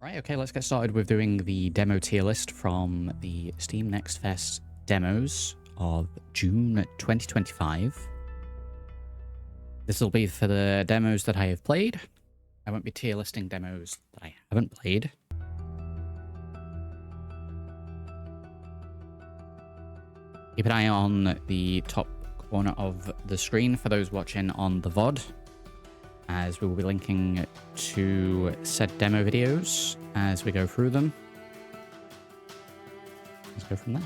Right, okay, let's get started with doing the demo tier list from the Steam Next Fest demos of June 2025. This will be for the demos that I have played. I won't be tier listing demos that I haven't played. Keep an eye on the top corner of the screen for those watching on the VOD, as we will be linking to said demo videos as we go through them. Let's go from there.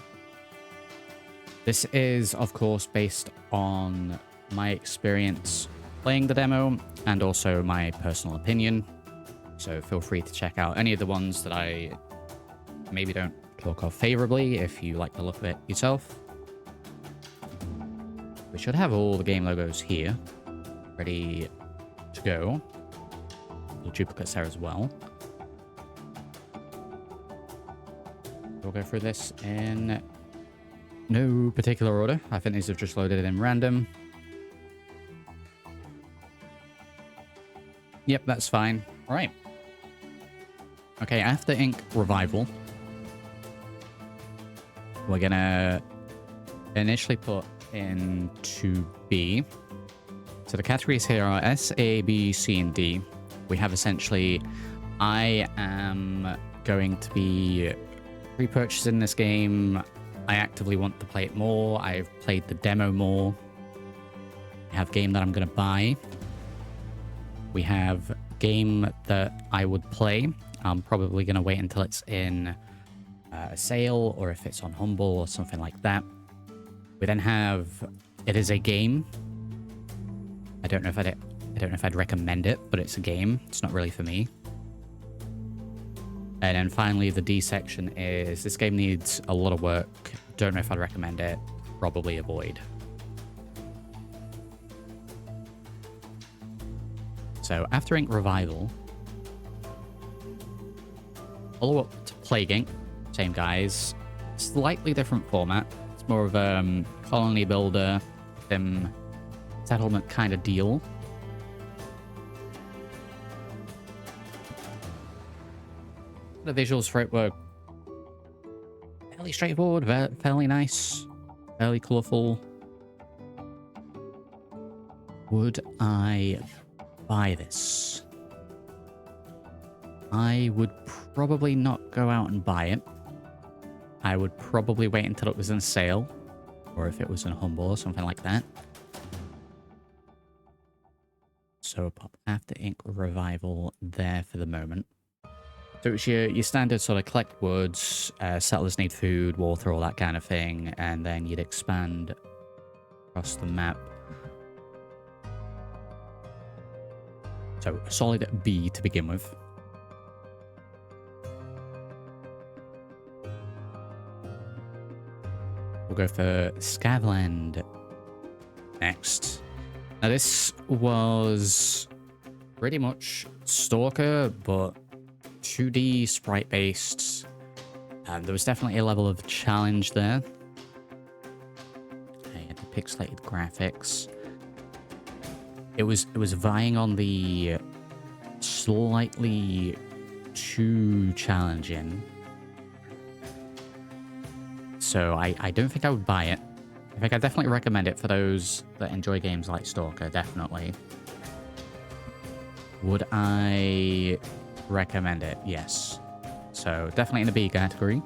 This is, of course, based on my experience playing the demo and also my personal opinion. So feel free to check out any of the ones that I maybe don't talk of favorably if you like the look of it yourself. We should have all the game logos here, ready to go. The duplicates there as well. We'll go through this in no particular order. I think these have just loaded in random. Yep, that's fine. All right. Okay, After Ink Revival. We're gonna initially put into B. So the categories here are S, A, B, C, and D. We have essentially, I am going to be repurchasing this game. I actively want to play it more. I've played the demo more. We have game that I'm going to buy. We have game that I would play. I'm probably going to wait until it's in a sale or if it's on Humble or something like that. We then have it is a game. I don't know if I'd recommend it, but it's a game. It's not really for me. And then finally, the D section is this game needs a lot of work. Don't know if I'd recommend it. Probably avoid. So After Ink Revival. Follow up to Plague Inc. Same guys. Slightly different format. It's more of a colony builder, sim settlement kind of deal. The visuals for it were fairly straightforward, fairly nice, fairly colourful. Would I buy this? I would probably not go out and buy it. I would probably wait until it was in sale, or if it was in Humble or something like that. So pop After Ink Revival there for the moment. So it's your standard sort of collect woods, settlers need food, water, all that kind of thing, and then you'd expand across the map. So a solid B to begin with. We'll go for Scavland next. Now this was pretty much Stalker, but 2D sprite based. There was definitely a level of challenge there. Okay, the pixelated graphics. It was vying on the slightly too challenging. So I don't think I would buy it. I think I definitely recommend it for those that enjoy games like Stalker, definitely. Would I recommend it? Yes. So definitely in the B category.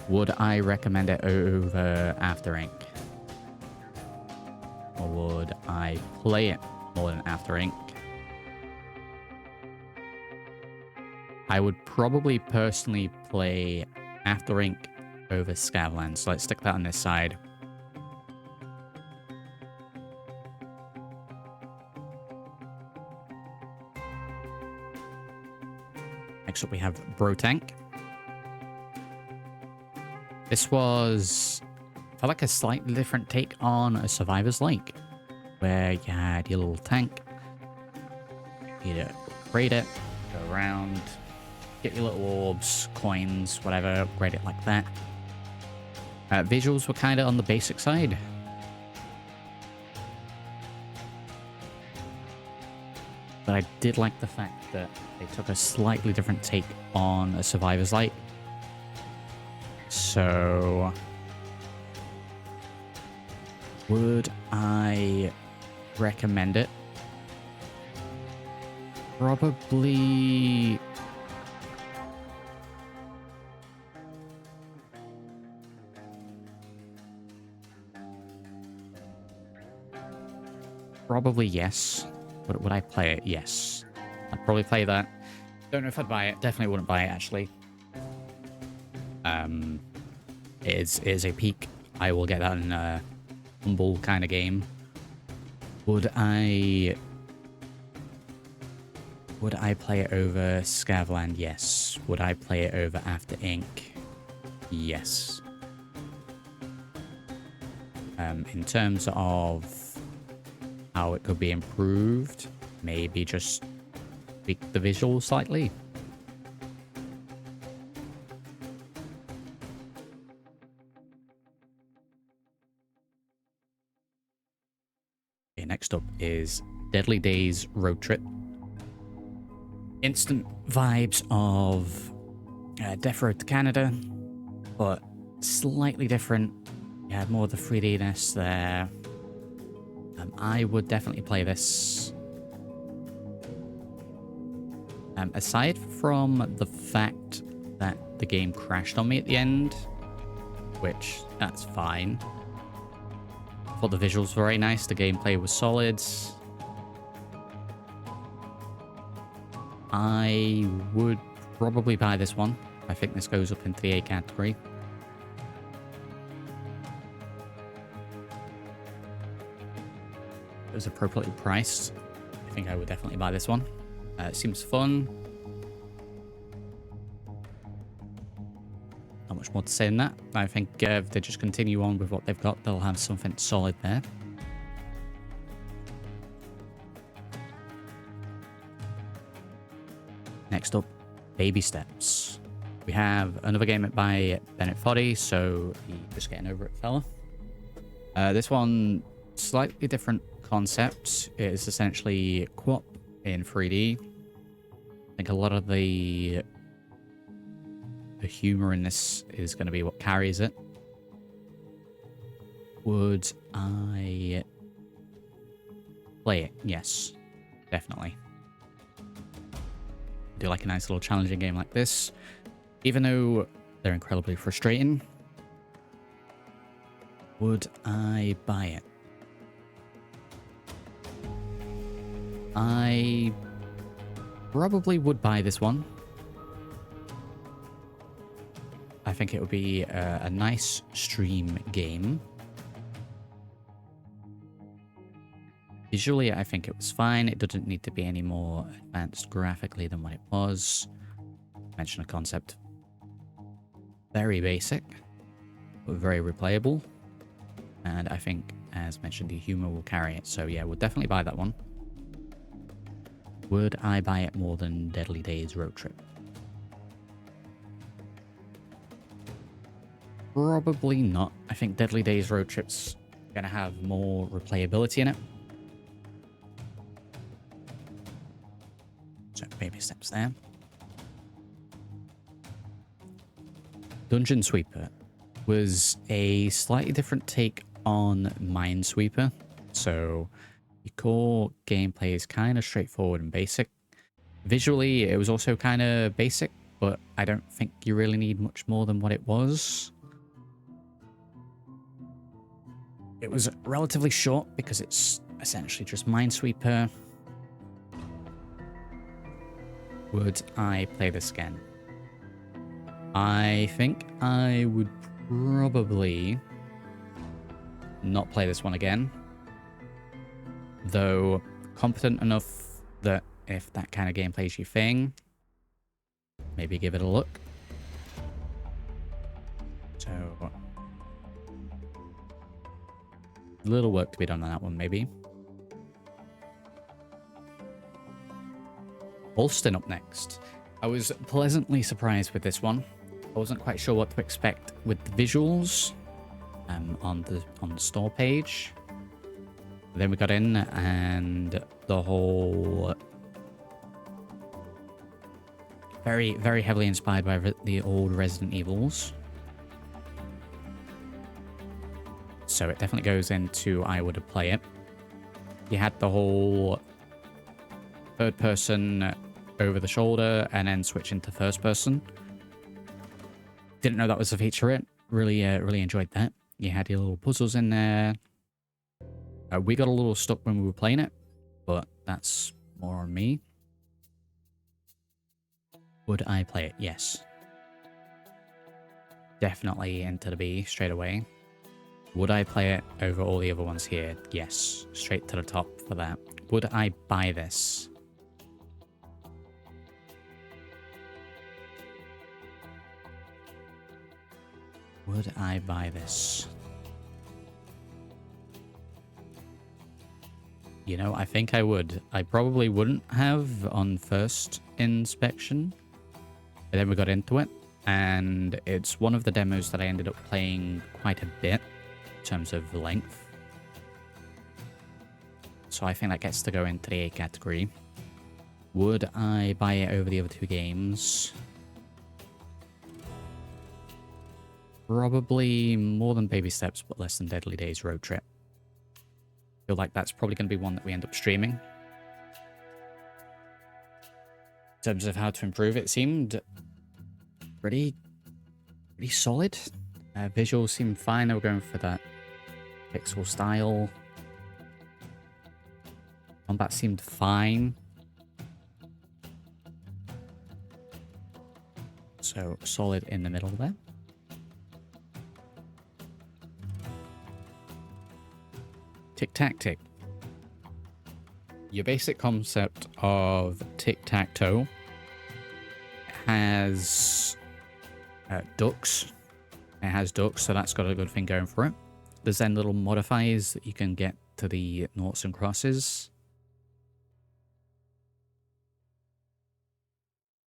Would I recommend it over After Ink? Or would I play it more than After Ink? I would probably personally play After Ink over Scavland. So let's stick that on this side. Next up we have Brotank. This was, felt like a slightly different take on a Survivor's Lake, where you had your little tank, you'd upgrade it, go around, get your little orbs, coins, whatever, upgrade it like that. Visuals were kind of on the basic side. But but I did like the fact that they took a slightly different take on a Survivor's Light. So, would I recommend it? Probably... Probably yes. Would I play it? Yes. I'd probably play that. Don't know if I'd buy it. Definitely wouldn't buy it, actually. It is a peak. I will get that in a humble kind of game. Would I play it over Scavland? Yes. Would I play it over After Ink? Yes. In terms of how it could be improved, maybe just tweak the visuals slightly. Okay, next up is Deadly Days Road Trip. Instant vibes of Death Road to Canada, but slightly different. You had more of the 3D-ness there. I would definitely play this. Aside from the fact that the game crashed on me at the end, which that's fine. I thought the visuals were very nice, the gameplay was solid. I would probably buy this one. I think this goes up into the A category. It was appropriately priced. I think I would definitely buy this one. It seems fun. Not much more to say than that. I think if they just continue on with what they've got, they'll have something solid there. Next up, Baby Steps. We have another game by Bennett Foddy, so he's just getting over it, fella. This one, slightly different concept. It is essentially co-op in 3D. I think a lot of the humor in this is going to be what carries it. Would I play it? Yes, definitely. I do like a nice little challenging game like this, even though they're incredibly frustrating. Would I buy it? I probably would buy this one. I think it would be a nice stream game. Visually, I think it was fine. It doesn't need to be any more advanced graphically than what it was. Mention a concept. Very basic, but very replayable. And I think, as mentioned, the humor will carry it. So yeah, we'll definitely buy that one. Would I buy it more than Deadly Days Road Trip? Probably not. I think Deadly Days Road Trip's going to have more replayability in it. So, Baby Steps there. Dungeon Sweeper was a slightly different take on Minesweeper. So, the core gameplay is kind of straightforward and basic. Visually, it was also kind of basic, but I don't think you really need much more than what it was. It was relatively short because it's essentially just Minesweeper. Would I play this again? I think I would probably not play this one again. Though competent enough that if that kind of gameplay is your thing, maybe give it a look. So, a little work to be done on that one, maybe. Holston up next. I was pleasantly surprised with this one. I wasn't quite sure what to expect with the visuals on the store page. Then we got in and the whole Very, very heavily inspired by the old Resident Evils. So it definitely goes into I would play it. You had the whole third person over the shoulder and then switch into first person. Didn't know that was a feature. It really enjoyed that. You had your little puzzles in there. We got a little stuck when we were playing it, but that's more on me. Would I play it? Yes. Definitely into the B straight away. Would I play it over all the other ones here? Yes. Straight to the top for that. Would I buy this? Would I buy this? You know, I think I would. I probably wouldn't have on first inspection. But then we got into it. And it's one of the demos that I ended up playing quite a bit in terms of length. So I think that gets to go into the A category. Would I buy it over the other two games? Probably more than Baby Steps, but less than Deadly Days Road Trip. Feel like that's probably going to be one that we end up streaming. In terms of how to improve, it seemed pretty solid. Visuals seemed fine. They were going for that pixel style. Combat seemed fine. So solid in the middle there. Tic-tac-tic. Your basic concept of tic-tac-toe has ducks. It has ducks, so that's got a good thing going for it. There's then little modifiers that you can get to the noughts and crosses.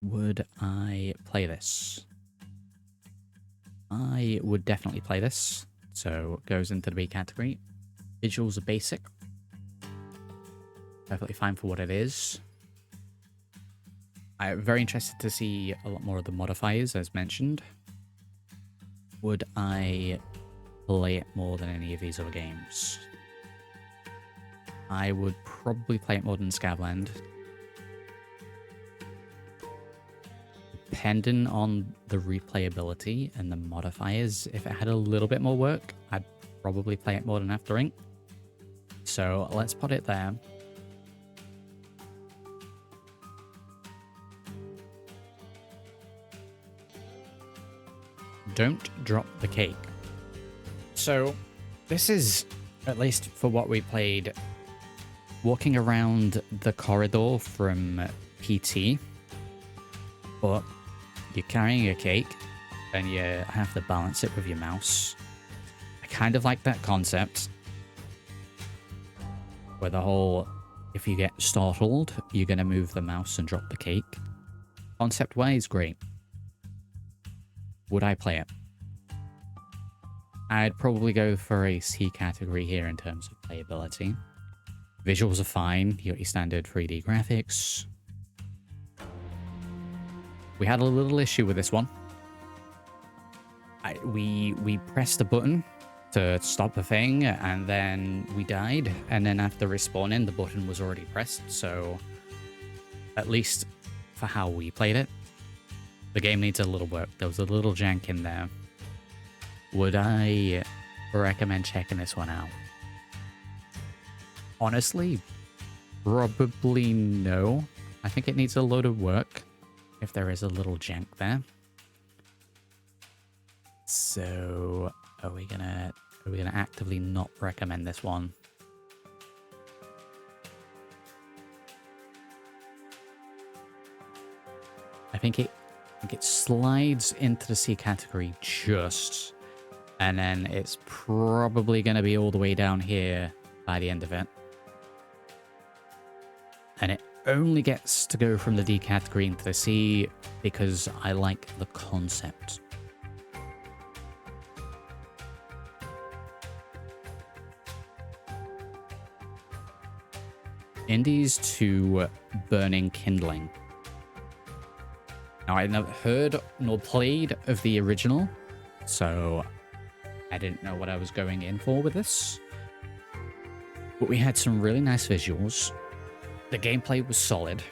Would I play this? I would definitely play this. So it goes into the B category. Visuals are basic. Perfectly fine for what it is. I'm very interested to see a lot more of the modifiers, as mentioned. Would I play it more than any of these other games? I would probably play it more than Scabland. Depending on the replayability and the modifiers, if it had a little bit more work, I'd probably play it more than After Ink. So let's put it there. Don't drop the cake. So this is, at least for what we played, walking around the corridor from PT, but you're carrying a cake and you have to balance it with your mouse. I kind of like that concept. Where the whole, if you get startled, you're going to move the mouse and drop the cake. Concept-wise, great. Would I play it? I'd probably go for a C category here in terms of playability. Visuals are fine. You got your standard 3D graphics. We had a little issue with this one. We pressed the button to stop the thing, and then we died, and then after respawning, the button was already pressed, so at least for how we played it, the game needs a little work. There was a little jank in there. Would I recommend checking this one out? Honestly, probably no. I think it needs a load of work if there is a little jank there. So are we gonna actively not recommend this one? I think it slides into the C category just, and then it's probably gonna be all the way down here by the end of it. And it only gets to go from the D category into the C because I like the concept. Indies to Burning Kindling. Now, I never heard nor played of the original, so I didn't know what I was going in for with this. But we had some really nice visuals. The gameplay was solid.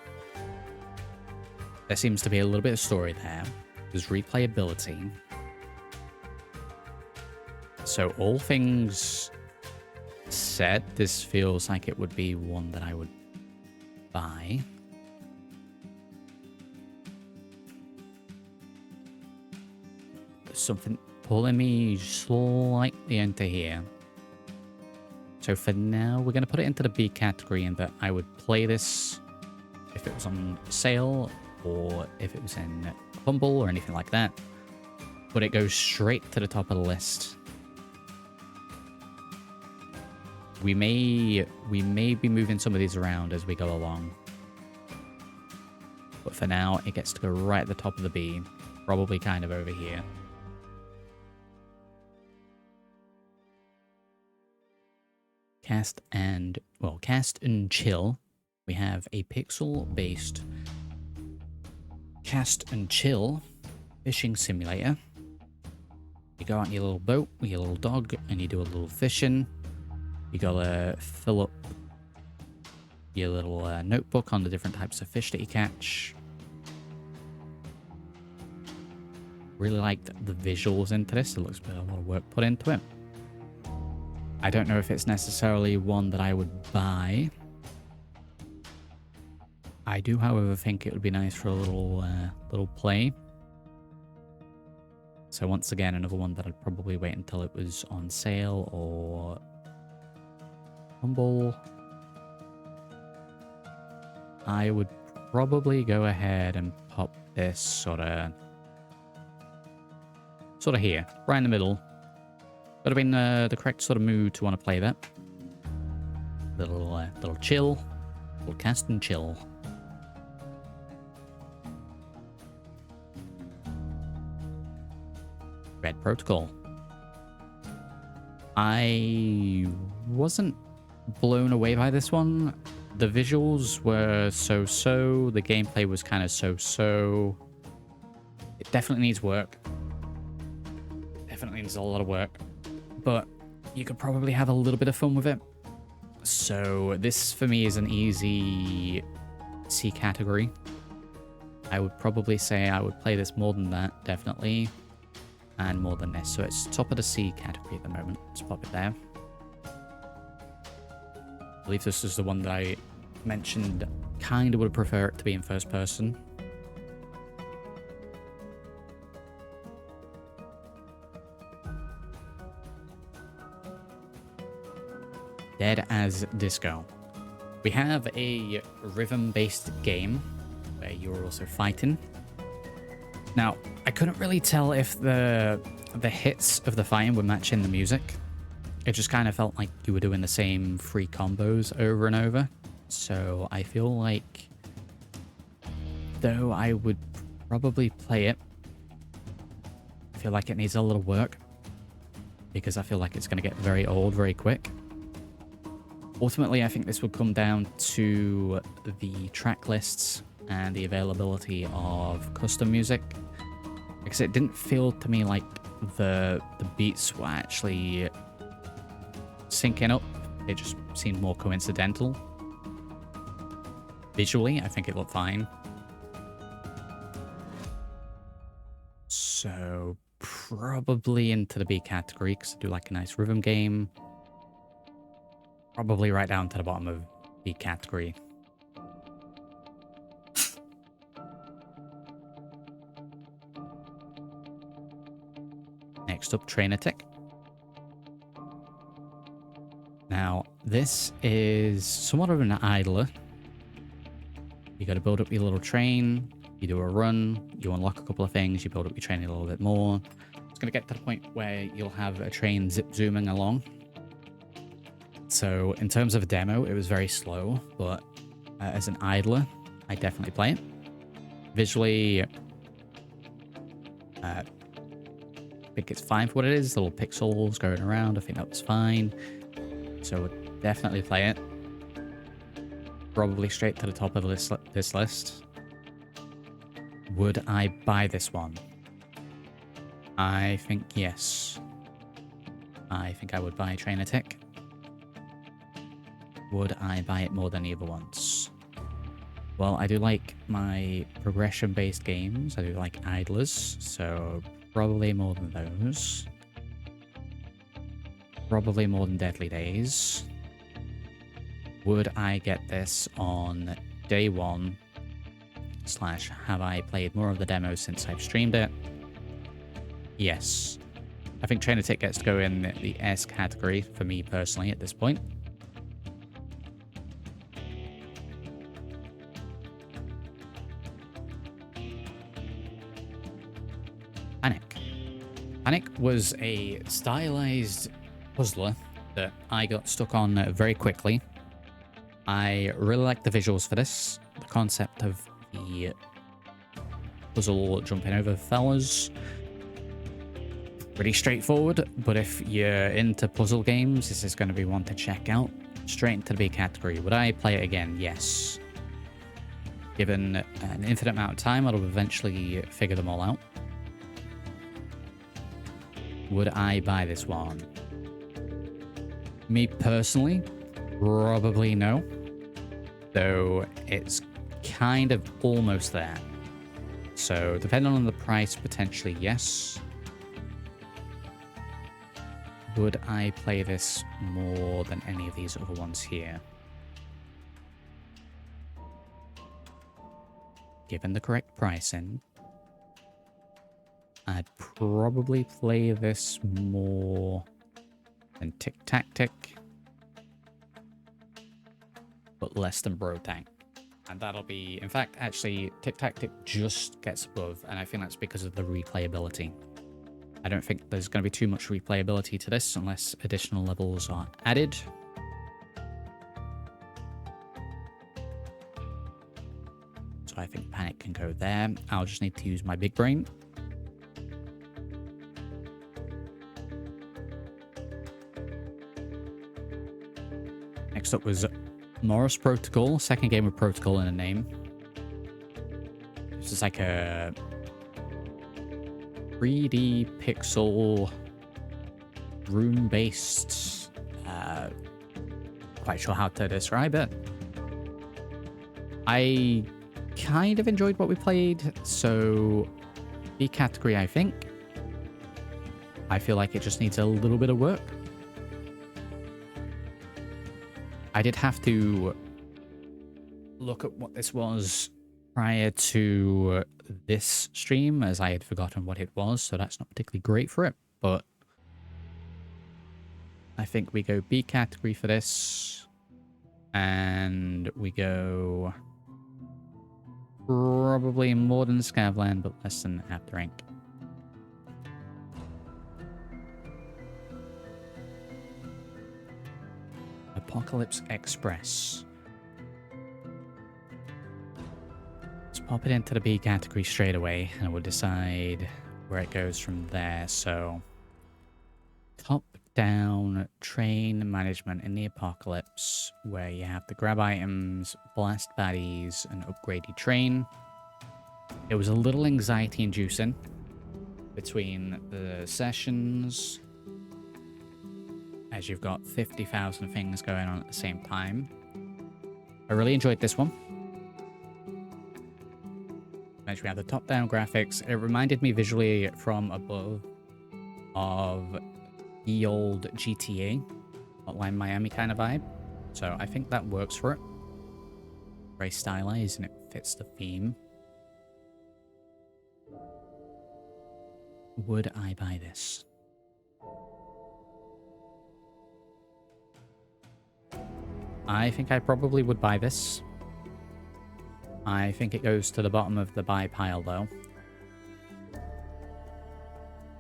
There seems to be a little bit of story there. There's replayability. So all things said, this feels like it would be one that I would buy. There's something pulling me slightly into here. So for now, we're going to put it into the B category in that I would play this if it was on sale or if it was in Humble or anything like that. But it goes straight to the top of the list. We may be moving some of these around as we go along. But for now, it gets to go right at the top of the B. Probably kind of over here. Cast and Chill. We have a pixel-based cast and chill fishing simulator. You go out in your little boat with your little dog and you do a little fishing. You gotta fill up your little notebook on the different types of fish that you catch. Really liked the visuals into this. It looks like a lot of work put into it. I don't know if it's necessarily one that I would buy. I do, however, think it would be nice for a little play. So once again, another one that I'd probably wait until it was on sale or Humble. I would probably go ahead and pop this sort of here, right in the middle. Would have been the correct sort of mood to want to play that. Little chill, little cast and chill. Red Protocol. I wasn't blown away by this one. The visuals were so-so. The gameplay was kind of so-so. It definitely needs work. Definitely needs a lot of work. But you could probably have a little bit of fun with it. So this, for me, is an easy C category. I would probably say I would play this more than that, definitely. And more than this. So it's top of the C category at the moment. Let's pop it there. I believe this is the one that I mentioned. Kind of would prefer it to be in first person. Dead as Disco. We have a rhythm-based game where you're also fighting. Now, I couldn't really tell if the hits of the fighting were matching the music. It just kind of felt like you were doing the same 3 combos over and over. So I feel like, though I would probably play it, I feel like it needs a little work because I feel like it's going to get very old very quick. Ultimately, I think this would come down to the track lists and the availability of custom music, because it didn't feel to me like the beats were actually syncing up. It just seemed more coincidental. Visually, I think it looked fine. So probably into the B category, because I do like a nice rhythm game. Probably right down to the bottom of B category. Next up, Trainer Tech. Now, this is somewhat of an idler. You got to build up your little train, you do a run, you unlock a couple of things, you build up your train a little bit more. It's going to get to the point where you'll have a train zip zooming along. So in terms of a demo, it was very slow, but as an idler, I definitely play it. Visually, I think it's fine for what it is. Little pixels going around, I think that was fine. So definitely play it. Probably straight to the top of this list. Would I buy this one? I think yes. I think I would buy Trainer Tech. Would I buy it more than the other ones? Well, I do like my progression-based games. I do like Idlers, so probably more than those. Probably more than Deadly Days. Would I get this on day one? / have I played more of the demo since I've streamed it? Yes. I think Trainer Tech gets to go in the S category for me personally at this point. Panic was a stylized puzzler that I got stuck on very quickly. I really like the visuals for this. The concept of the puzzle jumping over fellas. Pretty straightforward, but if you're into puzzle games, this is going to be one to check out. Straight into the B category. Would I play it again? Yes. Given an infinite amount of time, I'll eventually figure them all out. Would I buy this one? Me personally, probably no. Though it's kind of almost there. So depending on the price, potentially yes. Would I play this more than any of these other ones here? Given the correct pricing, I'd probably play this more than Tic Tac Tick, but less than Bro Tank. And that'll be, in fact, actually, Tic Tac Tick just gets above, and I think that's because of the replayability. I don't think there's going to be too much replayability to this unless additional levels are added. So I think Panic can go there. I'll just need to use my big brain. Next up was Morris Protocol, second game of Protocol in a name. This is like a 3D pixel room-based, quite sure how to describe it. I kind of enjoyed what we played, so B category, I think. I feel like it just needs a little bit of work. I did have to look at what this was prior to this stream, as I had forgotten what it was, so that's not particularly great for it, but I think we go B category for this, and we go probably more than Scavland, but less than After Inc. Apocalypse Express. Let's pop it into the B category straight away, and we'll decide where it goes from there. So, top-down train management in the Apocalypse, where you have to grab items, blast baddies, and upgrade your train. It was a little anxiety-inducing between the sessions, as you've got 50,000 things going on at the same time. I really enjoyed this one. As we have the top-down graphics, it reminded me visually from above of the old GTA, Hotline Miami kind of vibe. So I think that works for it. Very stylized and it fits the theme. Would I buy this? I think I probably would buy this. I think it goes to the bottom of the buy pile, though.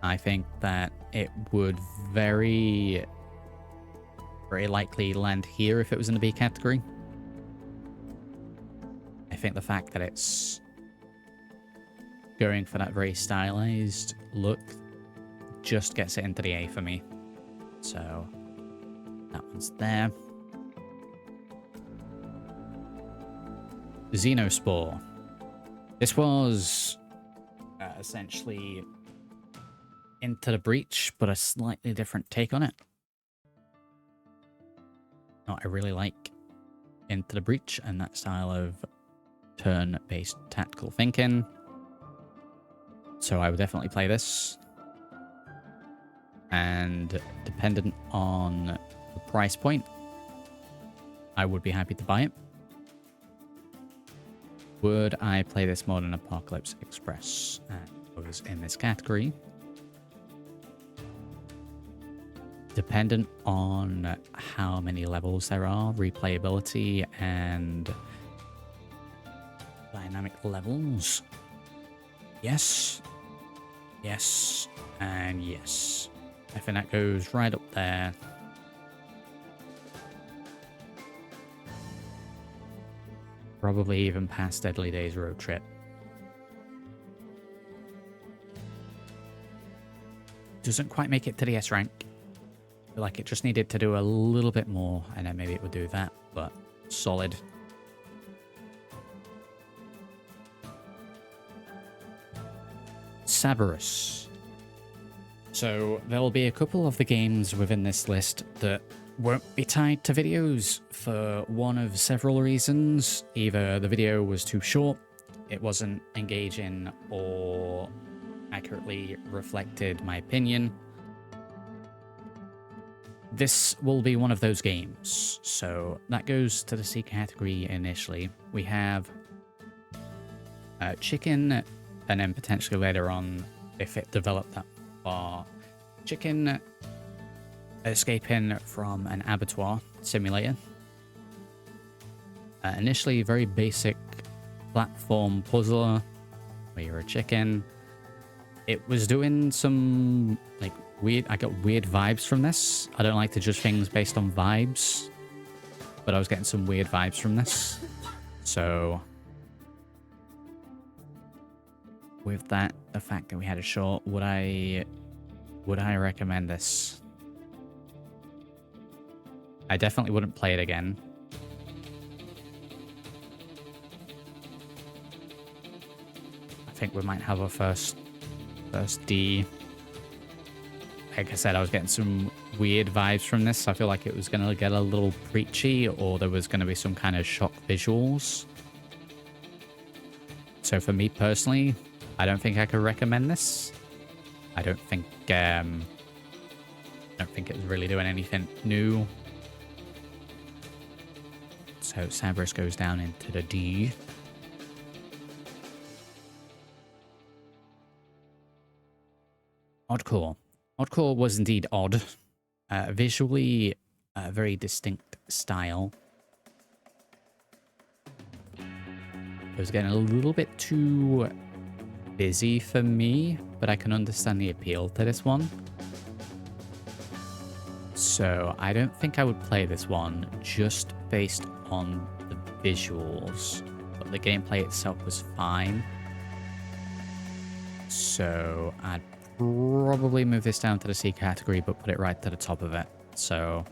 I think that it would very likely land here if it was in the B category. I think the fact that it's going for that very stylized look just gets it into the A for me. So that one's there. Xenospore. This was essentially Into the Breach, but a slightly different take on it. I really like Into the Breach and that style of turn-based tactical thinking. So I would definitely play this. And dependent on the price point, I would be happy to buy it. Would I play this more than Apocalypse Express? It was in this category. Dependent on how many levels there are, replayability, and dynamic levels. Yes. Yes. And yes. I think that goes right up there. Probably even past Deadly Days Road Trip. Doesn't quite make it to the S rank. I feel like it just needed to do a little bit more, and then maybe it would do that, but solid. Cerberus. So there'll be a couple of the games within this list that won't be tied to videos for one of several reasons. Either the video was too short, it wasn't engaging, or accurately reflected my opinion. This will be one of those games, so that goes to the C category initially. We have Chicken, and then potentially later on, if it developed that far, Chicken escaping from an abattoir simulator. Initially, very basic platform puzzler where you're a chicken. It was doing some like weird. I got weird vibes from this. I don't like to judge things based on vibes, but I was getting some weird vibes from this. So, with that, the fact that we had a short, would I recommend this? I definitely wouldn't play it again. I think we might have a first D. Like I said, I was getting some weird vibes from this. I feel like it was going to get a little preachy, or there was going to be some kind of shock visuals. So for me personally, I don't think I could recommend this. I don't think it was really doing anything new. So Cerberus goes down into the D. Oddcore. Oddcore was indeed odd. Visually, a very distinct style. It was getting a little bit too busy for me, but I can understand the appeal to this one. So I don't think I would play this one just based on the visuals, but the gameplay itself was fine. So I'd probably move this down to the C category, but put it right to the top of it. So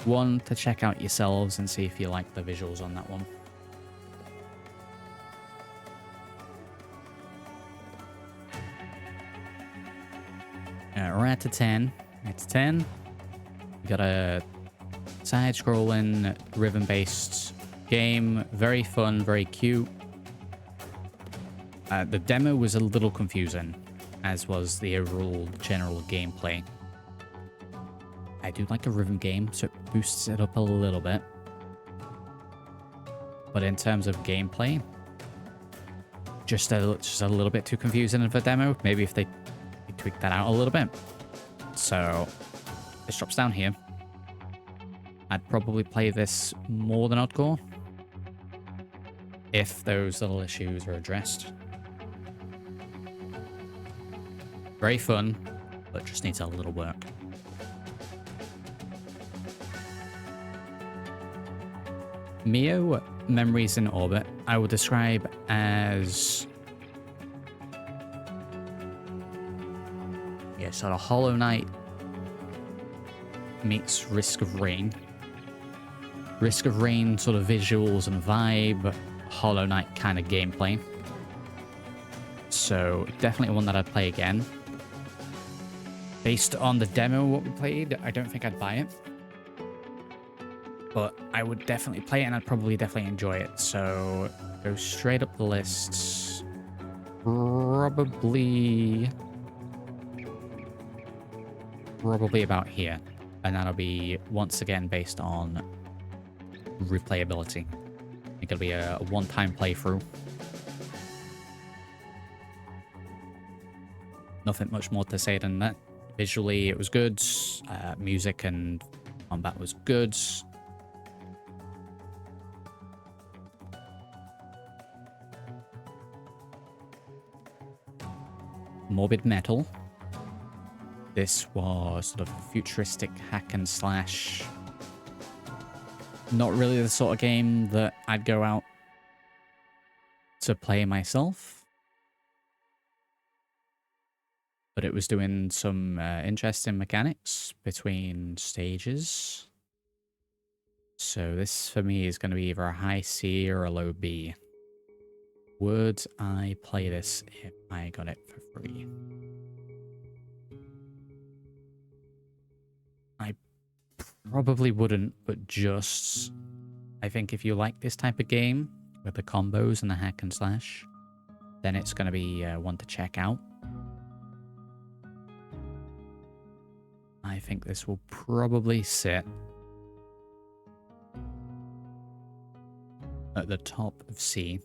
one to check out yourselves and see if you like the visuals on that one. We're at to 10. It's 10. We got a side-scrolling, rhythm-based game. Very fun, very cute. The demo was a little confusing, as was the overall general gameplay. I do like a rhythm game, so it boosts it up a little bit. But in terms of gameplay, just a little bit too confusing of a demo. Maybe if they tweak that out a little bit. So this drops down here. I'd probably play this more than Oddcore if those little issues are addressed. Very fun, but just needs a little work. Mio Memories in Orbit, I would describe as sort of Hollow Knight meets Risk of Rain. Risk of Rain sort of visuals and vibe, Hollow Knight kind of gameplay. So definitely one that I'd play again. Based on the demo what we played, I don't think I'd buy it. But I would definitely play it, and I'd probably definitely enjoy it. So go straight up the list. Probably about here. And that'll be once again based on replayability. I think it'll be a one-time playthrough. Nothing much more to say than that. Visually, it was good. Music and combat was good. Morbid Metal. This was sort of futuristic hack and slash. Not really the sort of game that I'd go out to play myself. But it was doing some interesting mechanics between stages. So this for me is going to be either a high C or a low B. Would I play this if I got it for free? I probably wouldn't, but just... I think if you like this type of game, with the combos and the hack and slash, then it's going to be one to check out. I think this will probably sit at the top of C,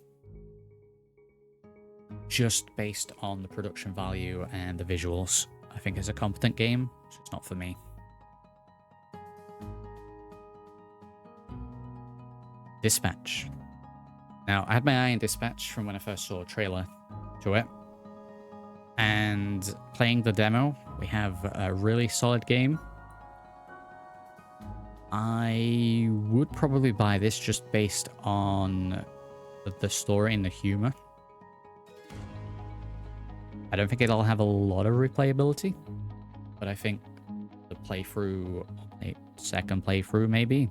just based on the production value and the visuals. I think it's a competent game, so it's not for me. Dispatch. Now, I had my eye on Dispatch from when I first saw a trailer to it. And playing the demo, we have a really solid game. I would probably buy this just based on the story and the humor. I don't think it'll have a lot of replayability, but I think the playthrough, a second playthrough maybe.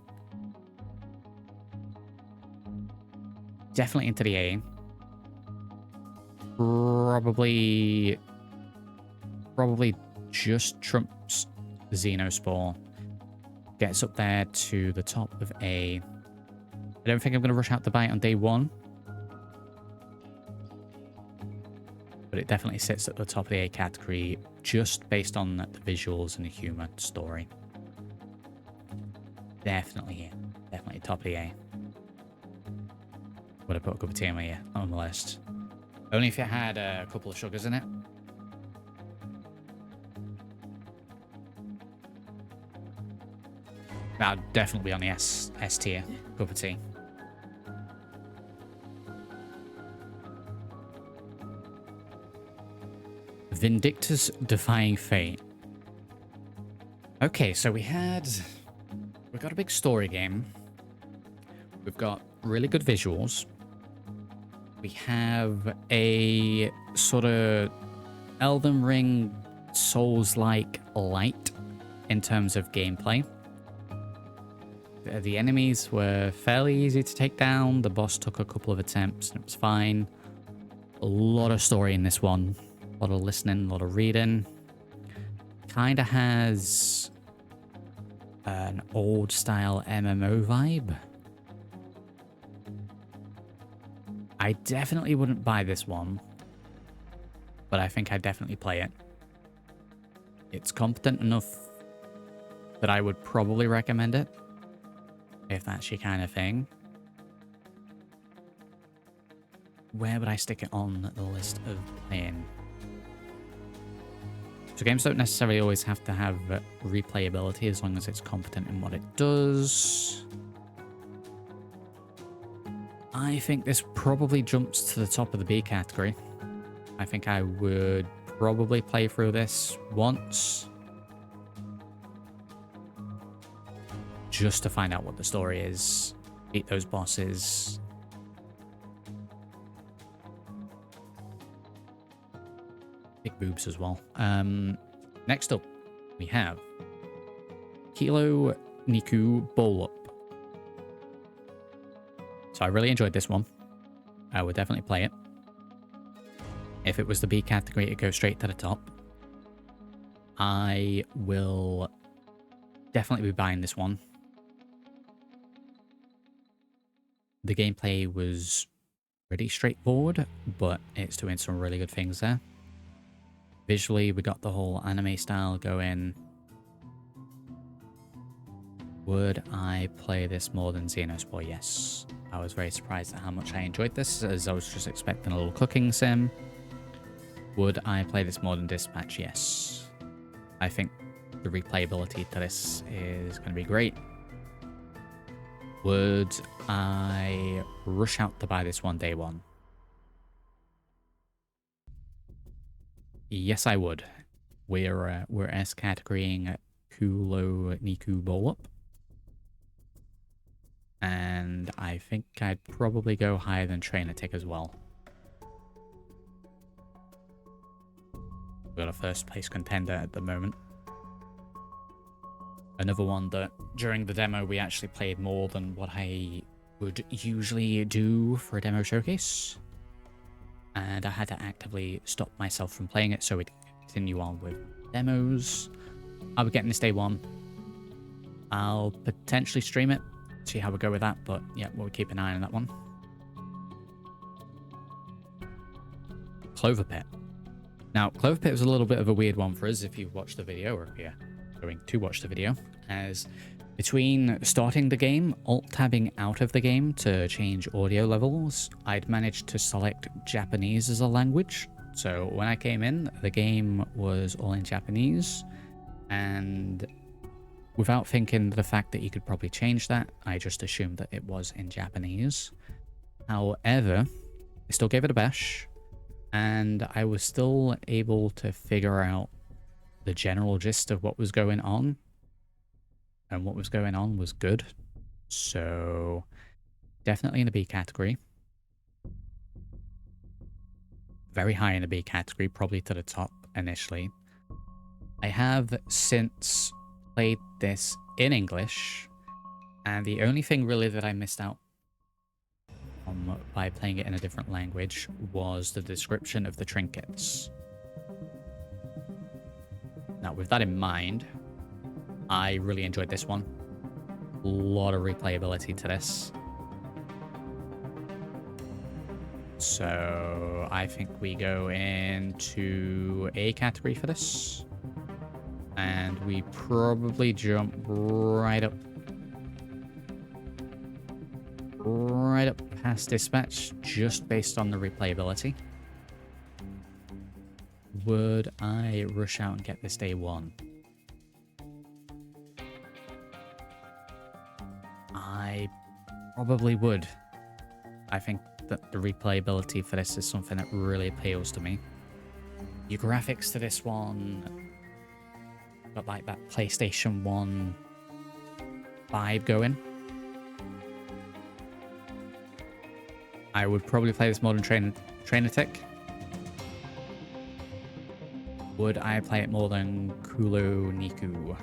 Definitely into the A. Probably just trumps Xenospore. Gets up there to the top of A. I don't think I'm going to rush out to buy it on day one. But it definitely sits at the top of the A category just based on the visuals and the humor story. Definitely here. Definitely top of the A. Would have put a cup of tea on the list. Only if it had a couple of sugars in it. That would definitely be on the S tier cup of tea. Vindictus Defying Fate. Okay, so we've got a big story game. We've got really good visuals. We have a sort of Elden Ring Souls-like light in terms of gameplay. The enemies were fairly easy to take down. The boss took a couple of attempts and it was fine. A lot of story in this one. A lot of listening, a lot of reading. Kinda has an old style MMO vibe. I definitely wouldn't buy this one, but I think I'd definitely play it. It's competent enough that I would probably recommend it, if that's your kind of thing. Where would I stick it on the list of playing? So games don't necessarily always have to have replayability as long as it's competent in what it does. I think this probably jumps to the top of the B category. I think I would probably play through this once. Just to find out what the story is. Beat those bosses. Big boobs as well. Next up, we have Kilo Niku Bowl Up. So I really enjoyed this one. I would definitely play it. If it was the B category, it'd go straight to the top. I will definitely be buying this one. The gameplay was pretty straightforward, but it's doing some really good things there. Visually, we got the whole anime style going. Would I play this more than Xenospore? Yes. I was very surprised at how much I enjoyed this, as I was just expecting a little cooking sim. Would I play this more than Dispatch? Yes. I think the replayability to this is going to be great. Would I rush out to buy this one day one? Yes, I would. We're S categorying Kulo Niku Bowl Up. And I think I'd probably go higher than Trainer Tick as well. We've got a first place contender at the moment. Another one that during the demo we actually played more than what I would usually do for a demo showcase. And I had to actively stop myself from playing it so we'd continue on with demos. I'll be getting this day one. I'll potentially stream it, see how we go with that, but yeah, we'll keep an eye on that one. Clover Pit. Now, Clover Pit was a little bit of a weird one for us if you've watched the video, or if you're going to watch the video, as between starting the game, alt-tabbing out of the game to change audio levels, I'd managed to select Japanese as a language. So when I came in, the game was all in Japanese, and without thinking the fact that you could probably change that, I just assumed that it was in Japanese. However, I still gave it a bash, and I was still able to figure out the general gist of what was going on. And what was going on was good. So, definitely in the B category. Very high in the B category, probably to the top initially. I have since played this in English, and the only thing really that I missed out on by playing it in a different language was the description of the trinkets. Now, with that in mind, I really enjoyed this one. A lot of replayability to this. So I think we go into A category for this. And we probably jump right up past Dispatch just based on the replayability. Would I rush out and get this day one? I probably would. I think that the replayability for this is something that really appeals to me. Your graphics to this one got like that PlayStation 1 vibe going. I would probably play this more than Trainer Tick. Would I play it more than Kulo Niku?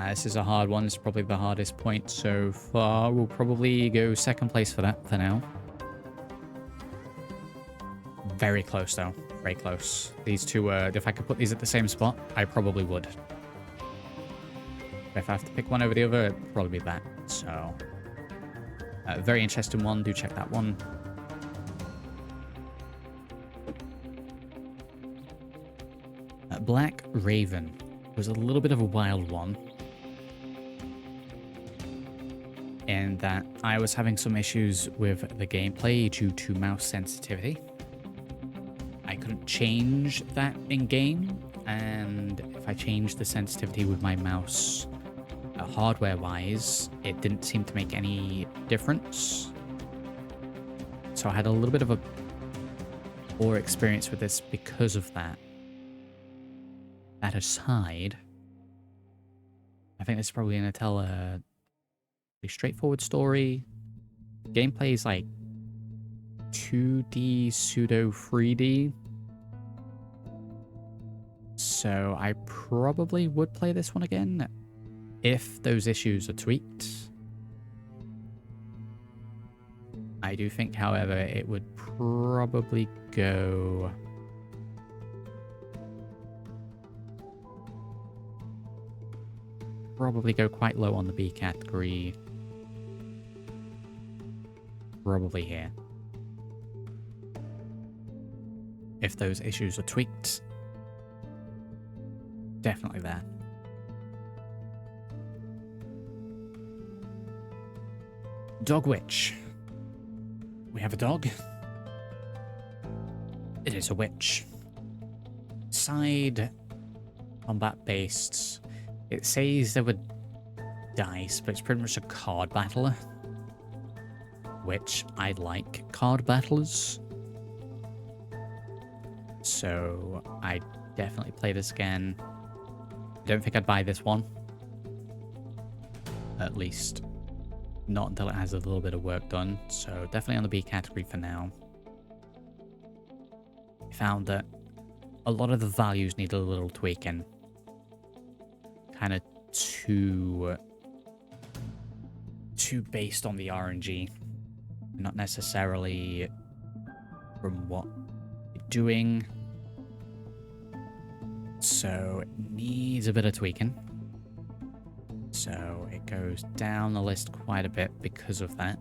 This is a hard one. It's probably the hardest point so far. We'll probably go second place for that for now. Very close though. Very close. These two, if I could put these at the same spot, I probably would. If I have to pick one over the other, it'd probably be that. So, very interesting one. Do check that one. Black Raven was a little bit of a wild one, in that I was having some issues with the gameplay due to mouse sensitivity. I couldn't change that in game, and if I changed the sensitivity with my mouse hardware wise, it didn't seem to make any difference. So I had a little bit of a poor experience with this because of that. That aside, I think this is probably going to tell a pretty straightforward story. Gameplay is like 2D pseudo 3D. So I probably would play this one again if those issues are tweaked. I do think, however, it would probably go... Probably go quite low on the B category. Probably here. If those issues are tweaked, definitely there. Dog witch. We have a dog. It is a witch. Side combat based. It says there were dice, but it's pretty much a card battler. Which I like card battlers. So I definitely play this again. I don't think I'd buy this one. At least not until it has a little bit of work done. So definitely on the B category for now. I found that a lot of the values need a little tweaking. Kind of too based on the RNG. Not necessarily from what you're doing. So it needs a bit of tweaking. So it goes down the list quite a bit because of that.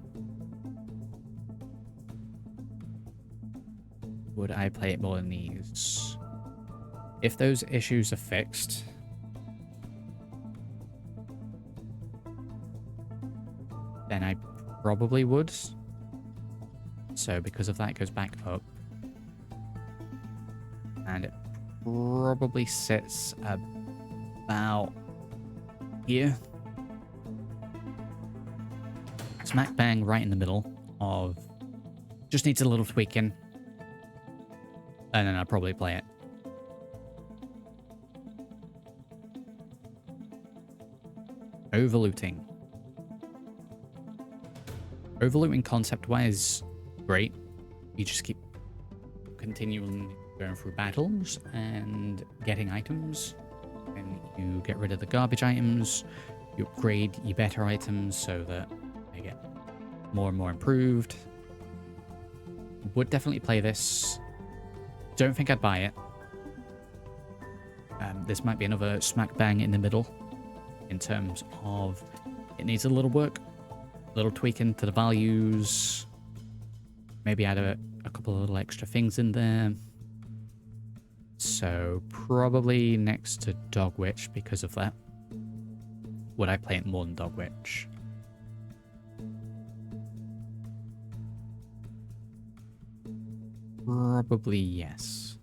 Would I play it more than these? If those issues are fixed, then I probably would. So because of that, it goes back up. And it probably sits about here. Smack bang right in the middle of... Just needs a little tweaking. And then I'll probably play it. Overlooting. Overlooting concept-wise, great. You just keep continuing going through battles and getting items. And you get rid of the garbage items. You upgrade your better items so that they get more and more improved. Would definitely play this. Don't think I'd buy it. This might be another smack bang in the middle in terms of it needs a little work, a little tweaking to the values, maybe add a couple of little extra things in there. So probably next to Dog Witch because of that. Would I play it more than Dog Witch? Probably yes.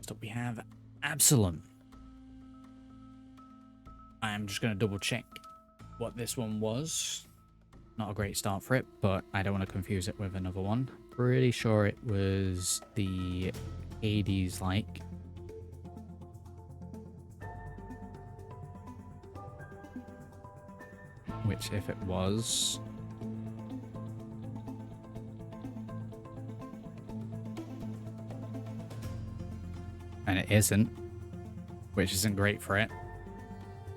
So we have Absalom. I'm just going to double check what this one was. Not a great start for it, but I don't want to confuse it with another one. Pretty sure it was the Hades-like. Which, if it was... and it isn't, which isn't great for it.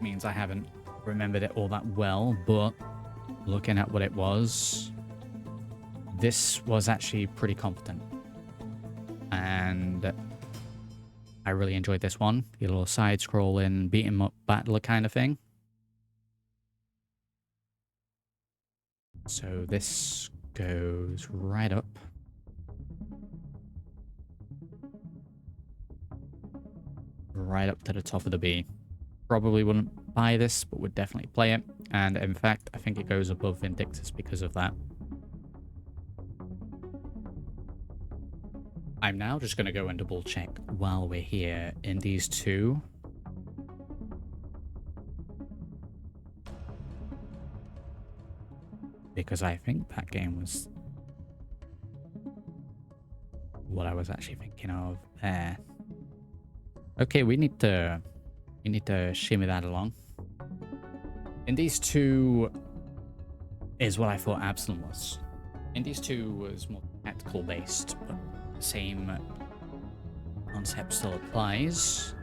Means I haven't remembered it all that well, but looking at what it was, this was actually pretty competent. And I really enjoyed this one. Your little side-scrolling, beat-em-up battler kind of thing. So this goes right up. Right up to the top of the B. Probably wouldn't buy this, but would definitely play it. And in fact, I think it goes above Vindictus because of that. I'm now just going to go and double check while we're here in these two. Because I think that game was what I was actually thinking of there. Okay, we need to shimmy that along. In these two is what I thought Absalom was. In these two was more tactical based, but the same concept still applies.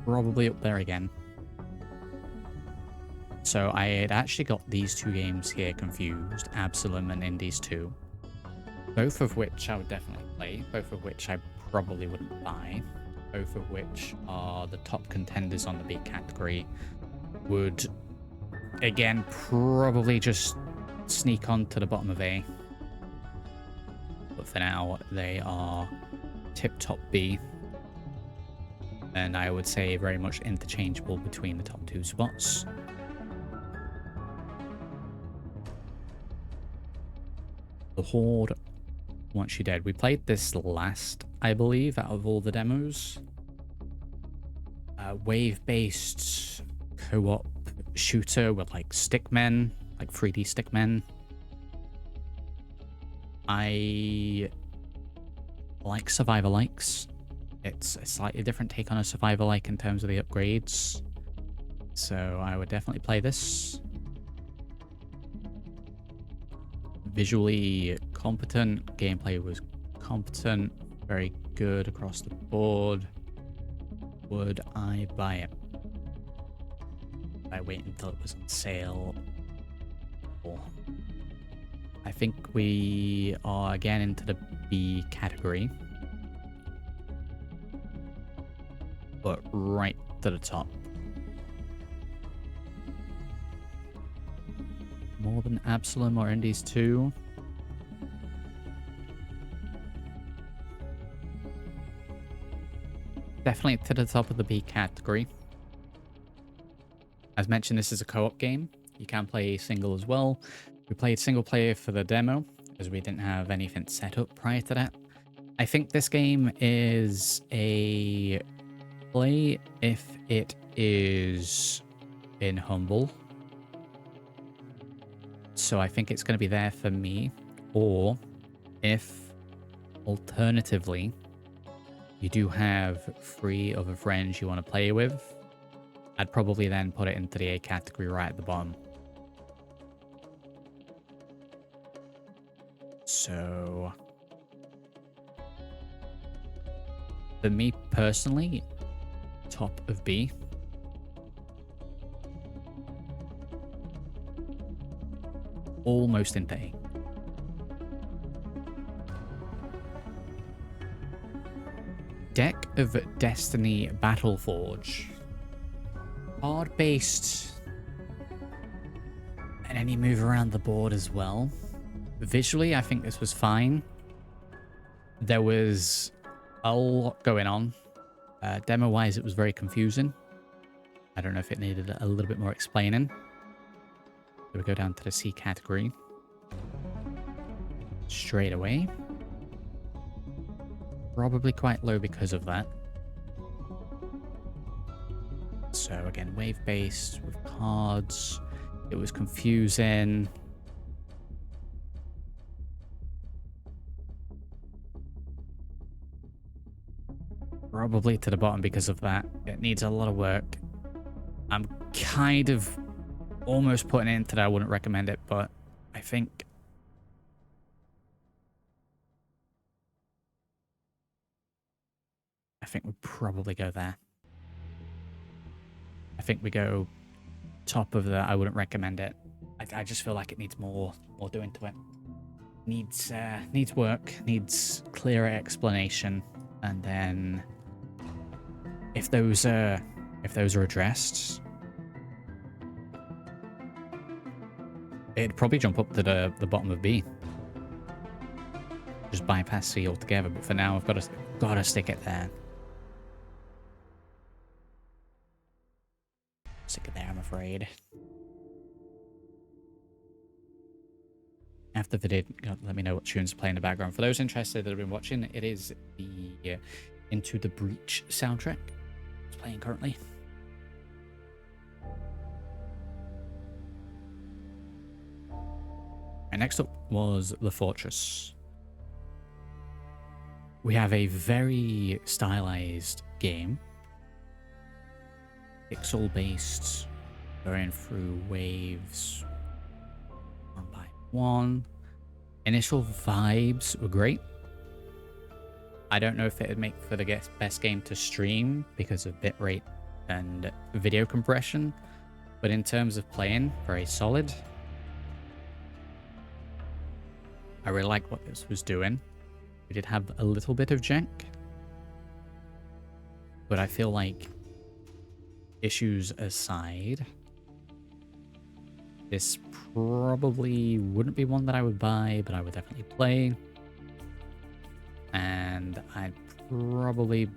probably up there again. So I had actually got these two games here confused, Absalom and Indies 2. Both of which I would definitely play, both of which I probably wouldn't buy, both of which are the top contenders on the B category. Would, again, probably just sneak on to the bottom of A. But for now, they are tip-top B. And I would say very much interchangeable between the top two spots. The Horde, Once You're Dead. We played this last, I believe, out of all the demos. Wave-based co-op shooter with like stickmen, like 3D stickmen. I like Survivor-likes. It's a slightly different take on a Survivor-like in terms of the upgrades. So I would definitely play this. Visually competent, gameplay was competent, very good across the board. Would I buy it? I wait until it was on sale. I think we are again into the B category, but right to the top. More than Absalom or Indies 2. Definitely to the top of the B category. As mentioned, this is a co-op game. You can play single as well. We played single player for the demo, as we didn't have anything set up prior to that. I think this game is a play if it is in Humble. So I think it's going to be there for me. Or if, alternatively, you do have 3 other friends you want to play with, I'd probably then put it into the A category right at the bottom. So, for me personally, top of B. Almost into A. Deck of Destiny Battleforge. Card-based. And then you move around the board as well. Visually, I think this was fine. There was a lot going on. Demo-wise, it was very confusing. I don't know if it needed a little bit more explaining. So we go down to the C category. Straight away. Probably quite low because of that. So again, wave-based with cards. It was confusing. Probably to the bottom because of that. It needs a lot of work. I'm kind of almost putting it into that. I wouldn't recommend it, but I think we'd probably go there. I think we go top of the I wouldn't recommend it. I just feel like it needs more doing to it. Needs work, needs clearer explanation, and then if those are addressed, it'd probably jump up to the bottom of B. Just bypass C altogether, but for now I've gotta stick it there. Stick it there, I'm afraid. After the video, let me know what tunes play in the background. For those interested that have been watching, it is the Into the Breach soundtrack. It's playing currently. And next up was The Fortress. We have a very stylized game. Pixel based, going through waves one by one. Initial vibes were great. I don't know if it would make for the best game to stream because of bitrate and video compression, but in terms of playing, very solid. I really like what this was doing. We did have a little bit of jank, but I feel like, issues aside, this probably wouldn't be one that I would buy, but I would definitely play. And I'd probably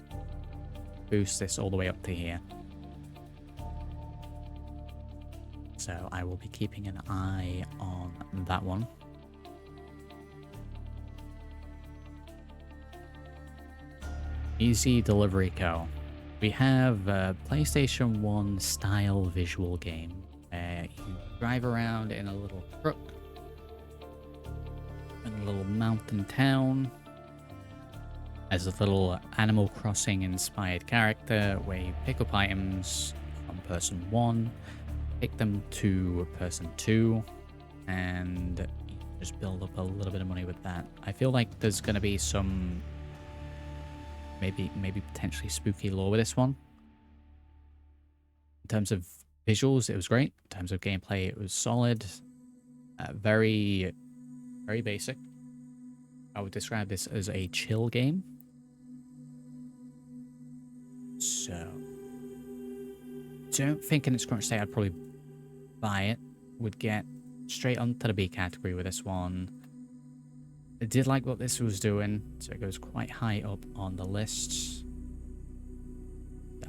boost this all the way up to here. So I will be keeping an eye on that one. Easy Delivery Co. We have a PlayStation 1 style visual game. You drive around in a little truck in a little mountain town as a little Animal Crossing inspired character where you pick up items from person 1, take them to person 2, and you just build up a little bit of money with that. I feel like there's going to be some maybe potentially spooky lore with this one. In terms of visuals, it was great. In terms of gameplay, it was solid. Very basic. I would describe this as a chill game. So, don't think in its current state I'd probably buy it. Would get straight onto the B category with this one. I did like what this was doing, so it goes quite high up on the list.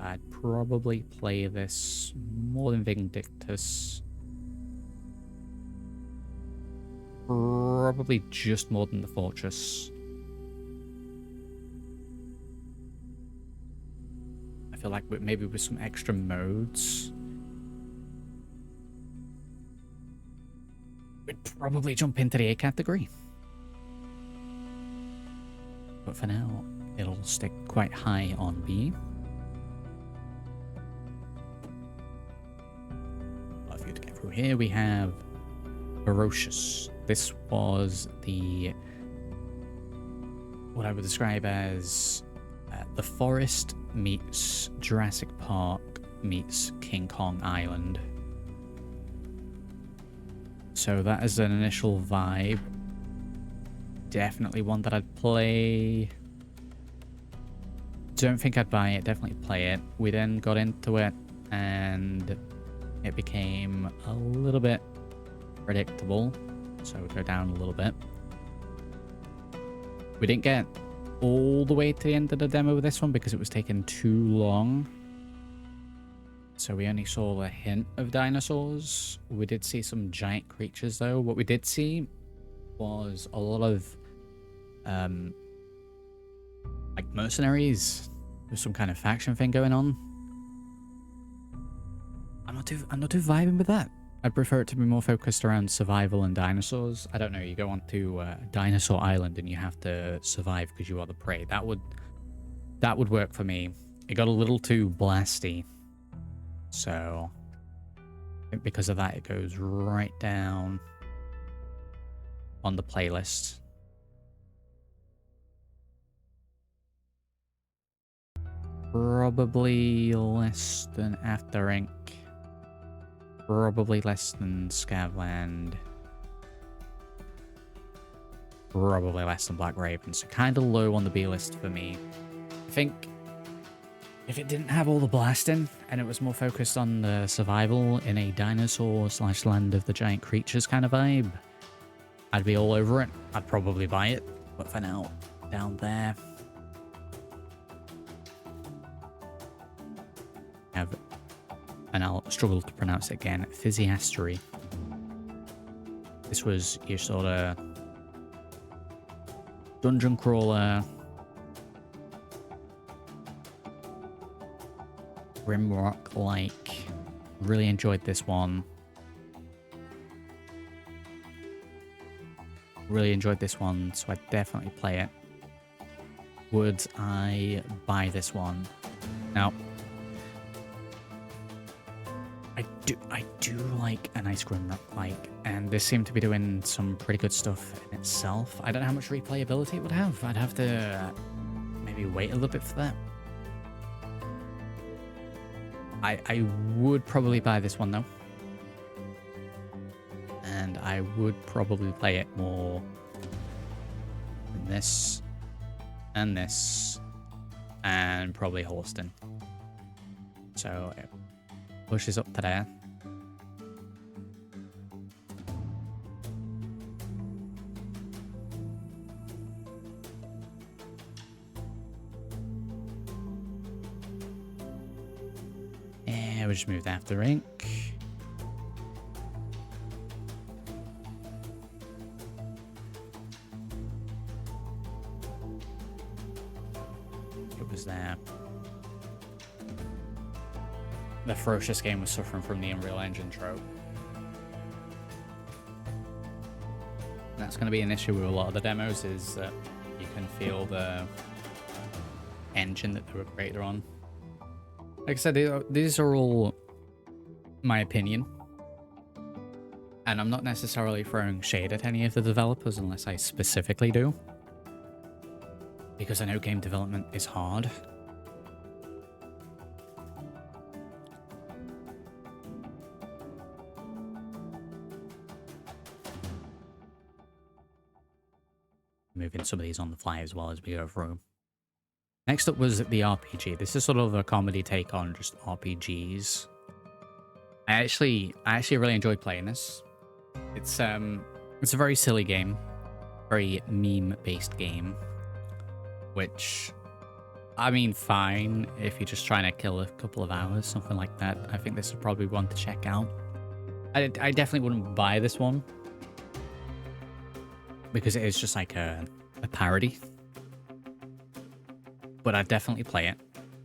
I'd probably play this more than Vindictus. Probably just more than the Fortress. I feel like maybe with some extra modes, we'd probably jump into the A category. But for now, it'll stick quite high on B. A few to get through here. We have Ferocious. This was what I would describe as The Forest meets Jurassic Park meets King Kong Island. So that is an initial vibe. Definitely one that I'd play. Don't think I'd buy it, definitely play it. We then got into it and it became a little bit predictable. So we'd go down a little bit. We didn't get all the way to the end of the demo with this one because it was taking too long. So we only saw a hint of dinosaurs. We did see some giant creatures though. What we did see was a lot of like mercenaries with some kind of faction thing going on. I'm not too vibing with that. I'd prefer it to be more focused around survival and dinosaurs. I don't know, you go onto Dinosaur Island and you have to survive because you are the prey. That would work for me. It got a little too blasty. So I think because of that it goes right down on the playlist. Probably less than After Ink. Probably less than Scavland. Probably less than Black Raven. So kind of low on the B list for me. I think if it didn't have all the blasting and it was more focused on the survival in a dinosaur / land of the giant creatures kind of vibe, I'd be all over it. I'd probably buy it. But for now, down there. Have, and I'll struggle to pronounce it again, Physiastery. This was your sort of dungeon crawler, Grimrock-like. Really enjoyed this one. Really enjoyed this one, so I'd definitely play it. Would I buy this one? Now, I do like an Ice Grimrock-like, and this seemed to be doing some pretty good stuff in itself. I don't know how much replayability it would have. I'd have to maybe wait a little bit for that. I would probably buy this one though. And I would probably play it more than this and this and probably Horston. So it pushes up to there. And we'll just move that after rank. It was there. The Ferocious game was suffering from the Unreal Engine trope. That's going to be an issue with a lot of the demos, is that you can feel the engine that they were created on. Like I said, these are all my opinion. And I'm not necessarily throwing shade at any of the developers unless I specifically do. Because I know game development is hard. Moving some of these on the fly as well as we go through. Next up was the RPG. This is sort of a comedy take on just RPGs. I actually really enjoyed playing this. It's a very silly game, very meme-based game, which, I mean, fine if you're just trying to kill a couple of hours, something like that. I think this is probably one to check out. I definitely wouldn't buy this one because it is just like a parody. But I'd definitely play it.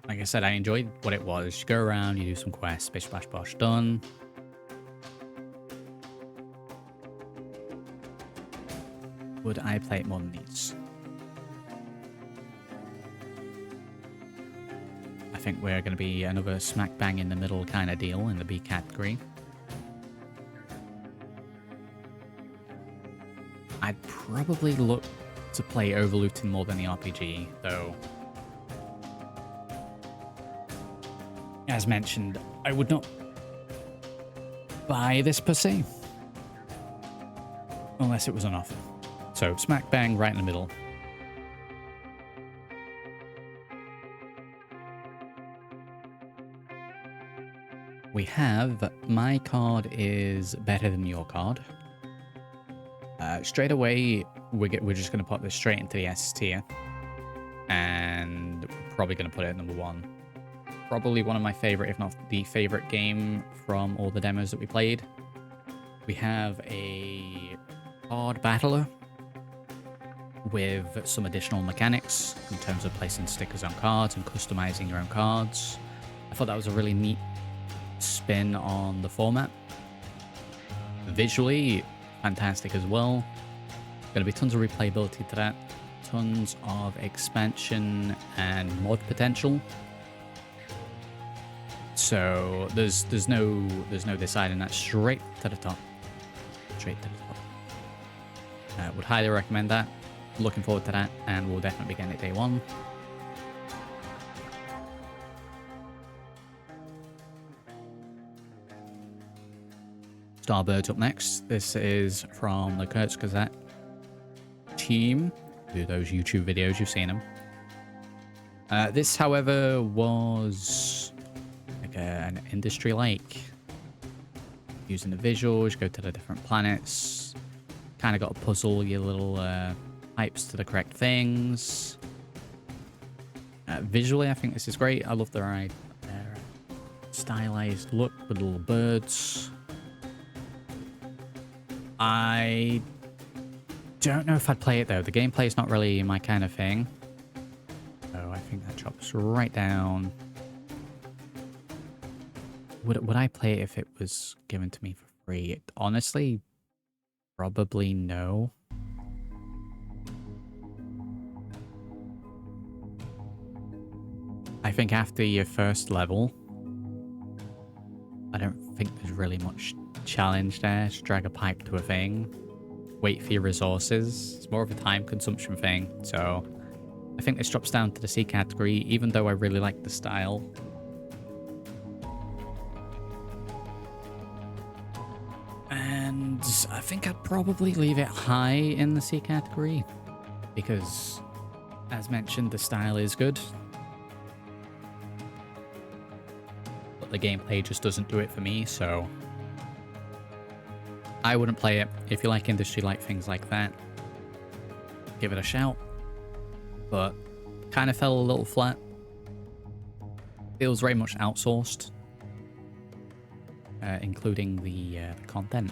Like I said, I enjoyed what it was. You go around, you do some quests, bish bash bosh, done. Would I play it more than these? I think we're going to be another smack bang in the middle kind of deal in the B category. I'd probably look to play Overlooting more than the RPG, though. As mentioned, I would not buy this per se, unless it was on offer. So smack bang right in the middle. We have my card is better than your card. Straight away, we're just going to put this straight into the S tier, and we're probably going to put it at number 1. Probably one of my favorite, if not the favorite game from all the demos that we played. We have a card battler with some additional mechanics in terms of placing stickers on cards and customizing your own cards. I thought that was a really neat spin on the format. Visually, fantastic as well. Going to be tons of replayability to that, tons of expansion and mod potential. So there's no deciding that. Straight to the top. Straight to the top. Would highly recommend that. Looking forward to that, and we'll definitely be getting it day 1. Starbird's up next. This is from the Kurtz Gazette team. Do those YouTube videos, you've seen them. This, however, was like an industry-like. Using the visuals, go to the different planets. Kind of got to puzzle your little pipes to the correct things. Visually, I think this is great. I love their stylized look with little birds. I don't know if I'd play it though. The gameplay is not really my kind of thing. So I think that drops right down. Would I play it if it was given to me for free? Honestly, probably no. I think after your first level, I don't think there's really much challenge there. Just drag a pipe to a thing, wait for your resources. It's more of a time consumption thing. So I think this drops down to the C category, even though I really like the style. And I think I'd probably leave it high in the C category because, as mentioned, the style is good. But the gameplay just doesn't do it for me, so I wouldn't play it. If you like industry-like things like that, give it a shout. But kind of fell a little flat. Feels very much outsourced, including the content.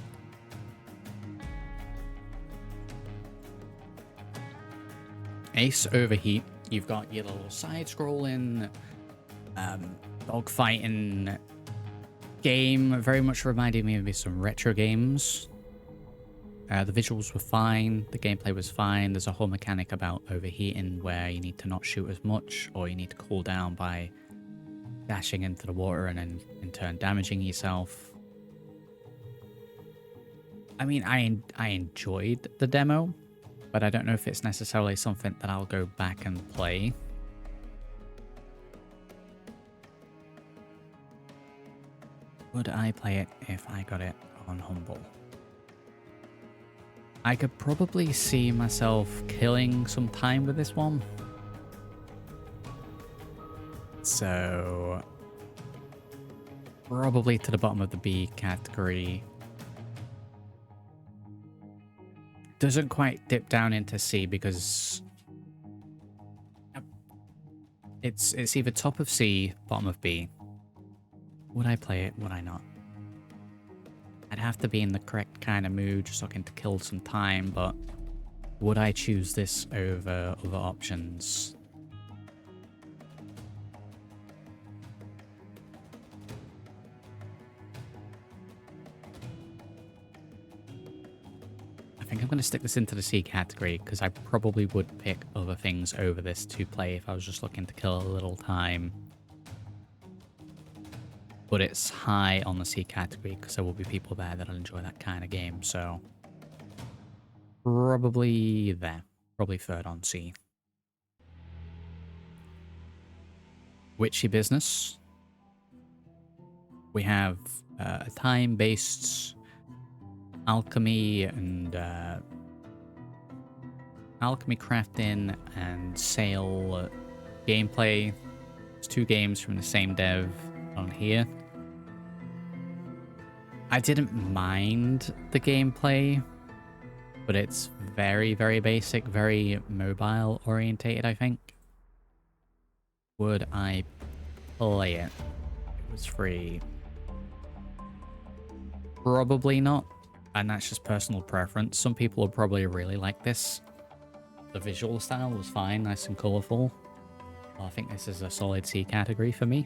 Ace Overheat, you've got your little side-scrolling, dogfighting game, very much reminded me of some retro games. The visuals were fine, the gameplay was fine. There's a whole mechanic about overheating where you need to not shoot as much, or you need to cool down by dashing into the water and then in turn damaging yourself. I mean, I enjoyed the demo, but I don't know if it's necessarily something that I'll go back and play. Would I play it if I got it on Humble? I could probably see myself killing some time with this one. So, probably to the bottom of the B category. Doesn't quite dip down into C because it's either top of C, bottom of B. Would I play it? Would I not? I'd have to be in the correct kind of mood, just looking to kill some time, but would I choose this over other options? I think I'm going to stick this into the C category because I probably would pick other things over this to play if I was just looking to kill a little time. But it's high on the C category because there will be people there that'll enjoy that kind of game, so probably there. Probably third on C. Witchy Business. We have a time-based alchemy and alchemy crafting and sale gameplay. It's 2 games from the same dev on here. I didn't mind the gameplay, but it's very, very basic, very mobile orientated, I think. Would I play it? It was free. Probably not, and that's just personal preference. Some people would probably really like this. The visual style was fine, nice and colourful. Well, I think this is a solid C category for me.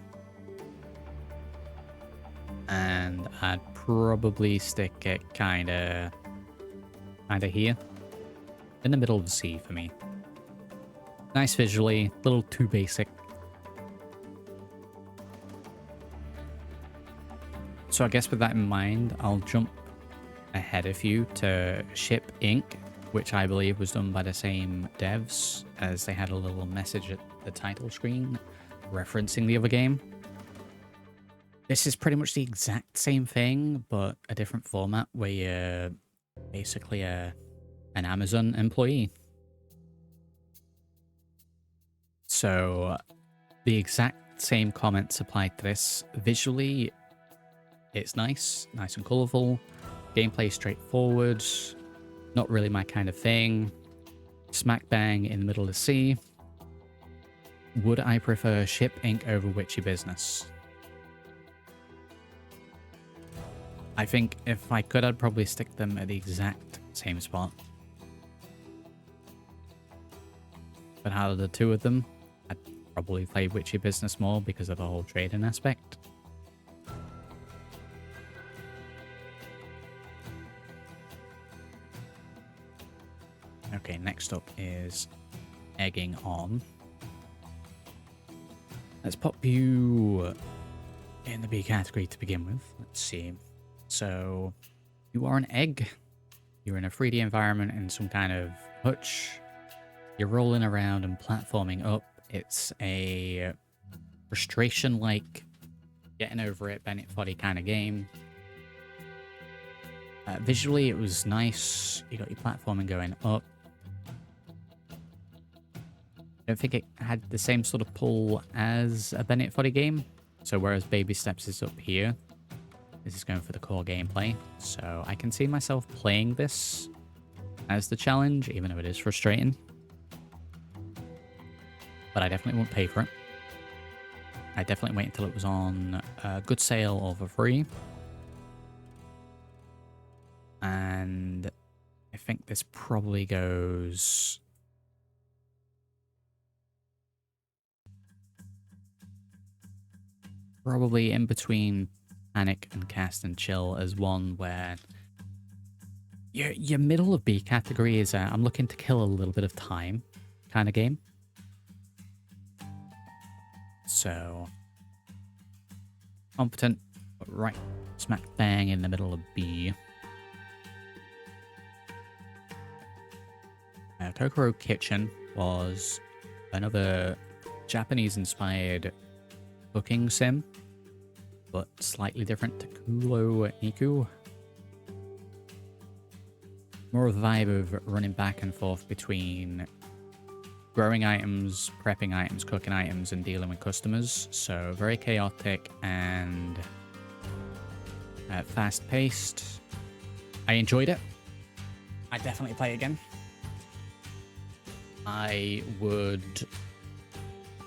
And I'd probably stick it kinda here. In the middle of the C for me. Nice visually, a little too basic. So I guess with that in mind, I'll jump ahead of you to Ship Inc., which I believe was done by the same devs, as they had a little message at the title screen referencing the other game. This is pretty much the exact same thing, but a different format where you're basically an Amazon employee. So the exact same comments apply to this. Visually, it's nice and colourful. Gameplay straightforward, not really my kind of thing. Smack bang in the middle of the sea. Would I prefer Ship Inc. over Witchy Business? I think if I could, I'd probably stick them at the exact same spot. But out of the two of them, I'd probably play Witchy Business more because of the whole trading aspect. Okay, next up is Egging On. Let's pop you in the B category to begin with. Let's see. So, you are an egg. You're in a 3D environment in some kind of hutch. You're rolling around and platforming up. It's a frustration-like, getting over it, Bennett Foddy kind of game. Visually, it was nice. You got your platforming going up. I don't think it had the same sort of pull as a Bennett Foddy game. So whereas Baby Steps is up here, this is going for the core gameplay. So I can see myself playing this as the challenge, even though it is frustrating. But I definitely won't pay for it. I definitely wait until it was on a good sale or for free. And I think this probably goes... probably in between Panic and Cast and Chill as one where your middle of B category is I'm looking to kill a little bit of time kind of game. So competent, but right smack bang in the middle of B. Kokoro Kitchen was another Japanese-inspired cooking sim, but slightly different to Kulo Niku. More of a vibe of running back and forth between growing items, prepping items, cooking items, and dealing with customers. So very chaotic and fast-paced. I enjoyed it. I'd definitely play it again. I would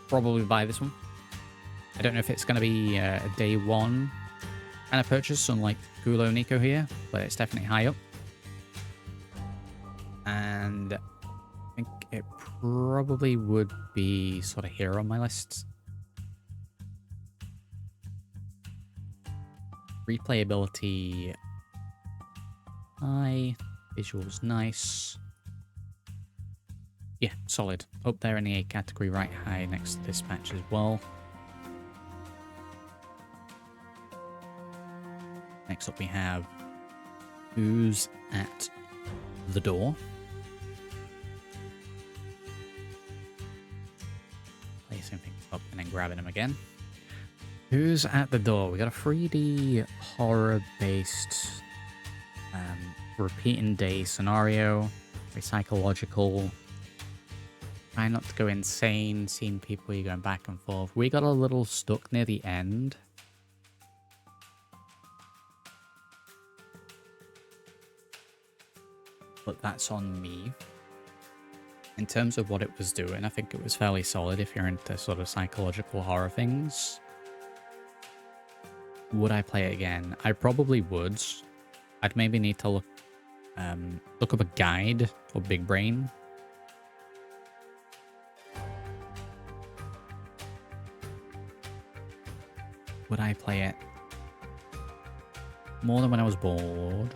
probably buy this one. I don't know if it's going to be a day one kind of purchase, unlike Kulo Niku here, but it's definitely high up. And I think it probably would be sort of here on my list. Replayability high, visuals nice. Yeah, solid. Up there in the A category, right high next to Dispatch as well. Next up we have Who's at the Door. Placing things up and then grabbing them again. Who's at the Door? We got a 3D horror-based repeating day scenario. Very psychological. Try not to go insane, seeing people you're going back and forth. We got a little stuck near the end. But that's on me. In terms of what it was doing, I think it was fairly solid if you're into sort of psychological horror things. Would I play it again? I probably would. I'd maybe need to look up a guide for Big Brain. Would I play it more than when I was bored?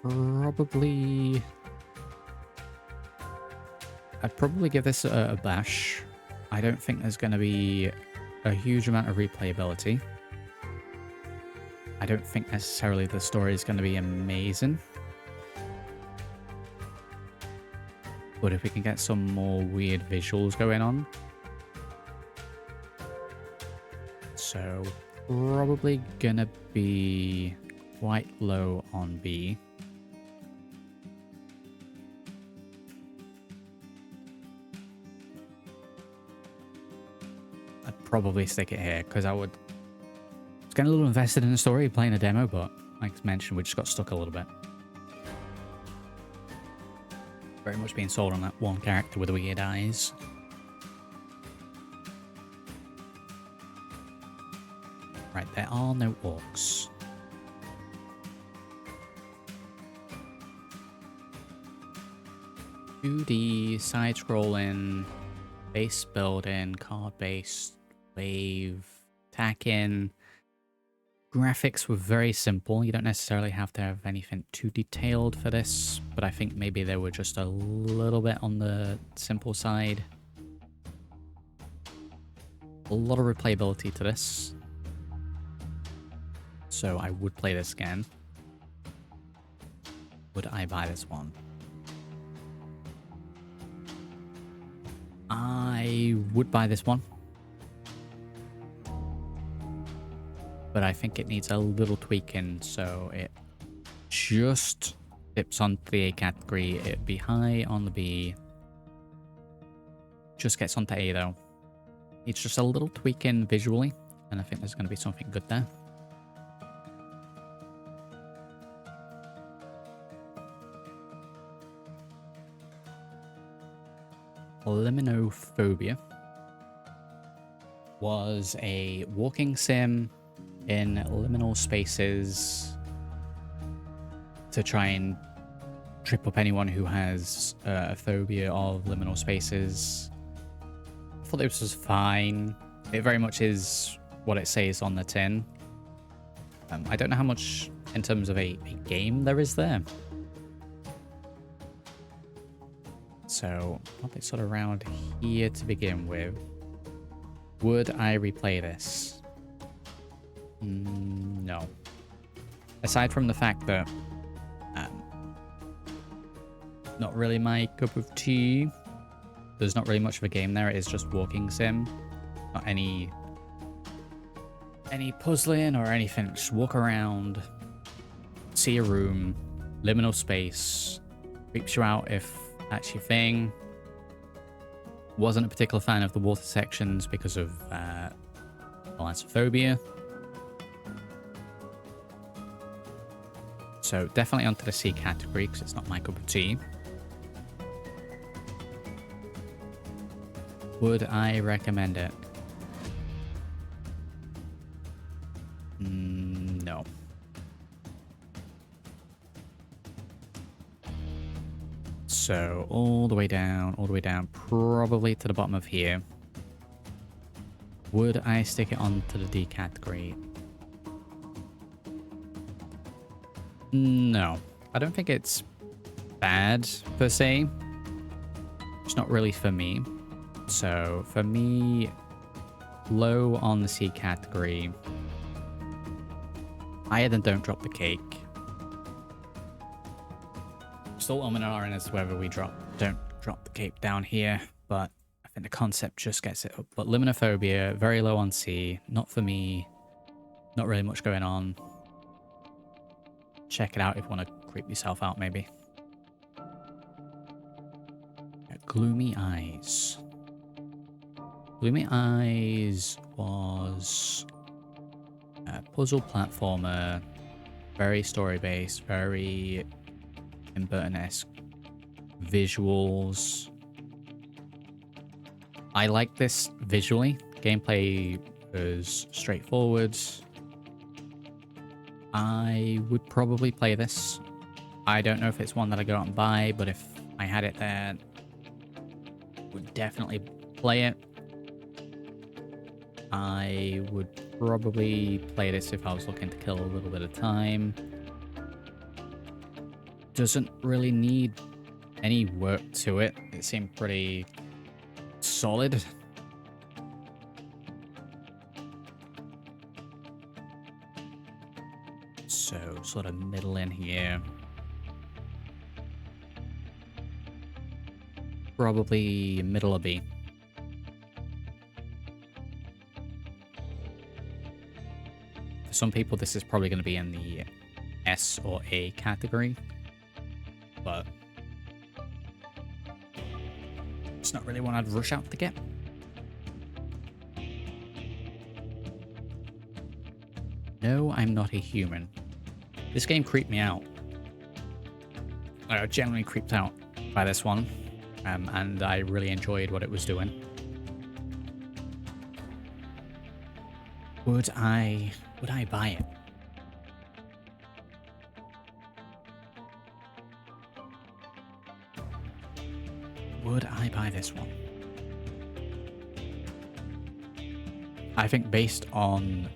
Probably... I'd probably give this a bash. I don't think there's going to be a huge amount of replayability. I don't think necessarily the story is going to be amazing. But if we can get some more weird visuals going on. So, probably gonna be quite low on B. I'd probably stick it here, because I was getting a little invested in the story playing a demo, but like mentioned, we just got stuck a little bit. Very much being sold on that one character with the weird eyes. Right, there are no orcs. (2D) side-scrolling, base building, card-based, wave, tack-in. Graphics were very simple. You don't necessarily have to have anything too detailed for this, but I think maybe they were just a little bit on the simple side. A lot of replayability to this. So I would play this again. Would I buy this one? I would buy this one. but I think it needs a little tweaking, so it just dips onto the A category. It'd be high on the B. Just gets onto A though. It's just a little tweaking visually, and I think there's going to be something good there. Liminophobia was a walking sim in liminal spaces to try and trip up anyone who has a phobia of liminal spaces. I thought this was fine. It very much is what it says on the tin. I don't know how much in terms of a game there is there. So, nothing sort of around here to begin with. Would I replay this? No. Aside from the fact that not really my cup of tea. There's not really much of a game there. It is just walking sim. Not any puzzling or anything. Just walk around, see a room, liminal space, creeps you out if that's your thing. Wasn't a particular fan of the water sections because of thalassophobia. So definitely onto the C category because it's not my cup of tea. Would I recommend it? No. So all the way down, probably to the bottom of here. Would I stick it onto the D category? No. I don't think it's bad per se. It's not really for me. So for me, low on the C category. Higher than Don't Drop the Cake. Still umming and ahhing as to whether we Don't Drop the Cake down here, but I think the concept just gets it up. But Liminophobia, very low on C. Not for me. Not really much going on. Check it out if you want to creep yourself out, maybe. Gloomy Eyes. Gloomy Eyes was a puzzle platformer, very story-based, very Tim Burton-esque visuals. I like this visually. Gameplay is straightforward. I would probably play this. I don't know if it's one that I go out and buy, but if I had it there, I would definitely play it. I would probably play this if I was looking to kill a little bit of time. Doesn't really need any work to it. It seemed pretty solid. So, sort of middle in here. Probably middle of B. For some people, this is probably going to be in the S or A category. But it's not really one I'd rush out to get. No, I'm not a human. This game creeped me out. I was genuinely creeped out by this one, and I really enjoyed what it was doing. Would I buy it? Would I buy this one? I think based on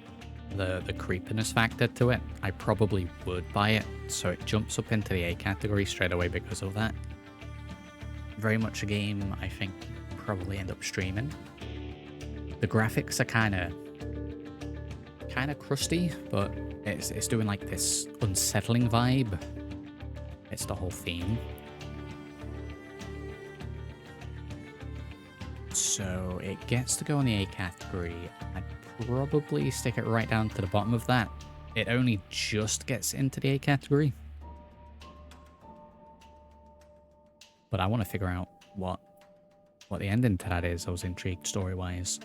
the creepiness factor to it, I probably would buy it. So it jumps up into the A category straight away because of that. Very much a game I think probably end up streaming. The graphics are kind of crusty, but it's doing like this unsettling vibe. It's the whole theme. So it gets to go in the A category. I'd probably stick it right down to the bottom of that. It only just gets into the A category. But I want to figure out what the ending to that is. I was intrigued story-wise.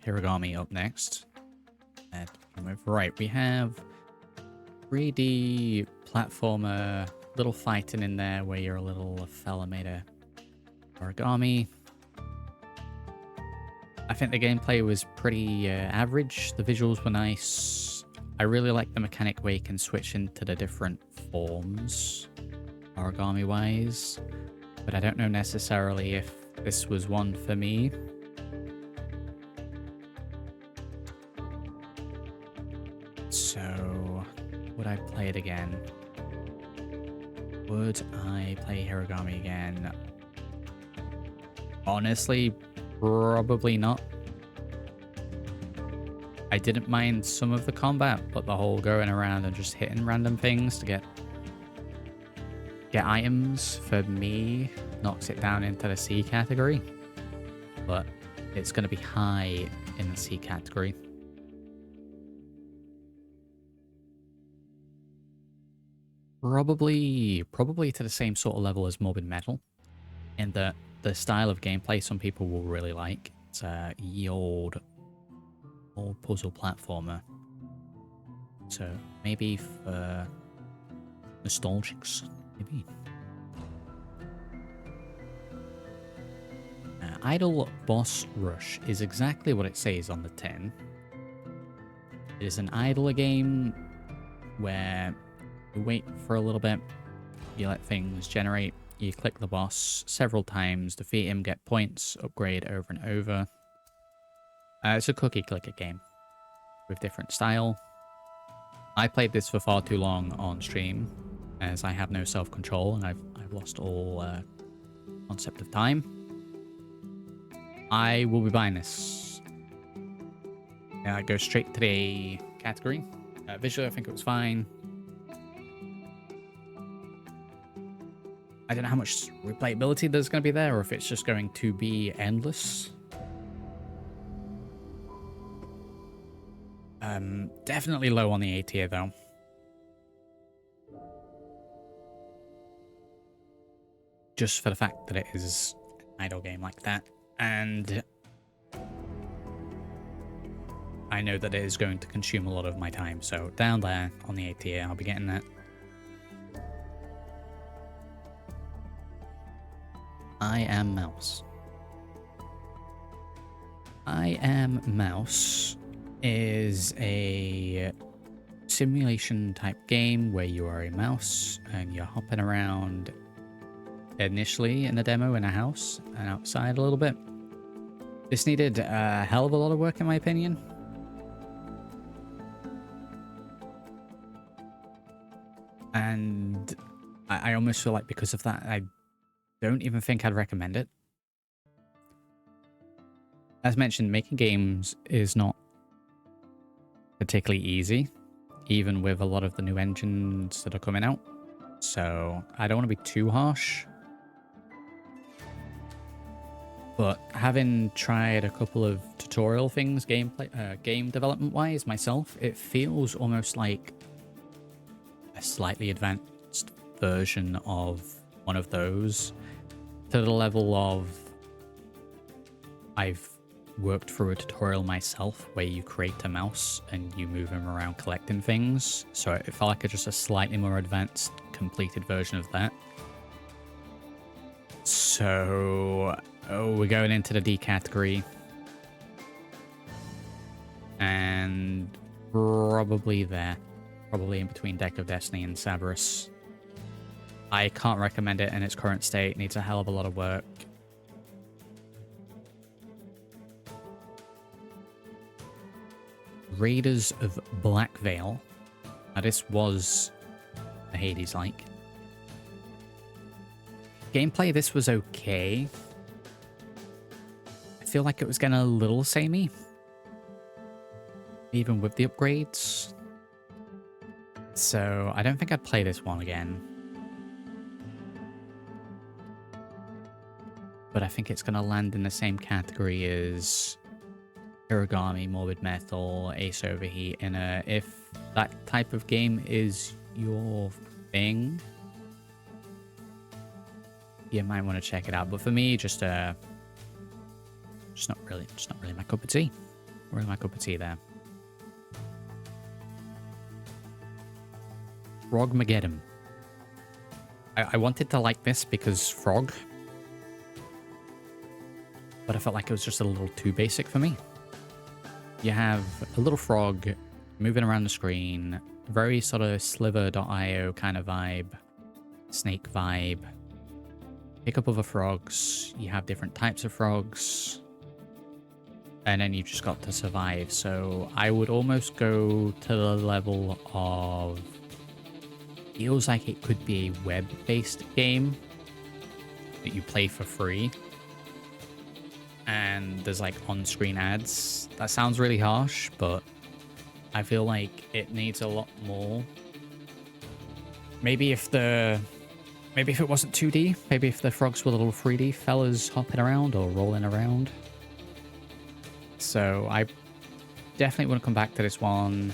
Hiragami up next. Right, we have 3D platformer, little fighting in there where you're a little fella made a origami. I think the gameplay was pretty average. The visuals were nice. I really like the mechanic where you can switch into the different forms, origami-wise. But I don't know necessarily if this was one for me. So, would I play it again? Would I play Hiragami again? Honestly, probably not. I didn't mind some of the combat, but the whole going around and just hitting random things to get items, for me, knocks it down into the C category. But it's going to be high in the C category. Probably to the same sort of level as Morbid Metal, in that the style of gameplay some people will really like. It's a old puzzle platformer. So maybe for nostalgics, maybe. Idle Boss Rush is exactly what it says on the tin. It is an idler game where you wait for a little bit, you let things generate, you click the boss several times, defeat him, get points, upgrade over and over. It's a cookie clicker game with different style. I played this for far too long on stream, as I have no self-control and I've lost all concept of time. I will be buying this. Go straight to the category. Visually, I think it was fine. I don't know how much replayability there's going to be there, or if it's just going to be endless. Definitely low on the A tier, though. Just for the fact that it is an idle game like that. And I know that it is going to consume a lot of my time. So down there on the A tier, I'll be getting that. I Am Mouse. I Am Mouse is a simulation type game where you are a mouse and you're hopping around initially in the demo in a house and outside a little bit. This needed a hell of a lot of work in my opinion. And I almost feel like because of that, I don't even think I'd recommend it. As mentioned, making games is not particularly easy, even with a lot of the new engines that are coming out. So I don't want to be too harsh. But having tried a couple of tutorial things, game development wise myself, it feels almost like a slightly advanced version of one of those, to the level of I've worked through a tutorial myself where you create a mouse and you move him around collecting things. So it felt like just a slightly more advanced, completed version of that. So we're going into the D category. And probably there. Probably in between Deck of Destiny and Cerberus. I can't recommend it in its current state. It needs a hell of a lot of work. Raiders of Black Veil. Now this was a Hades-like. Gameplay, this was okay. I feel like it was getting a little samey. Even with the upgrades. So I don't think I'd play this one again. but I think it's going to land in the same category as Origami, Morbid Metal, Ace Overheat. If that type of game is your thing, you might want to check it out. But for me, just not really my cup of tea. Not really my cup of tea there. Frogmageddon. I wanted to like this because Frog, but I felt like it was just a little too basic for me. You have a little frog moving around the screen, very sort of Sliver.io kind of vibe, Snake vibe. Pick up other frogs, you have different types of frogs, and then you've just got to survive. So I would almost go to the level of, feels like it could be a web-based game that you play for free. And there's like on-screen ads. That sounds really harsh, but I feel like it needs a lot more. Maybe if it wasn't 2D, maybe if the frogs were little 3D fellas hopping around or rolling around. So I definitely want to come back to this one.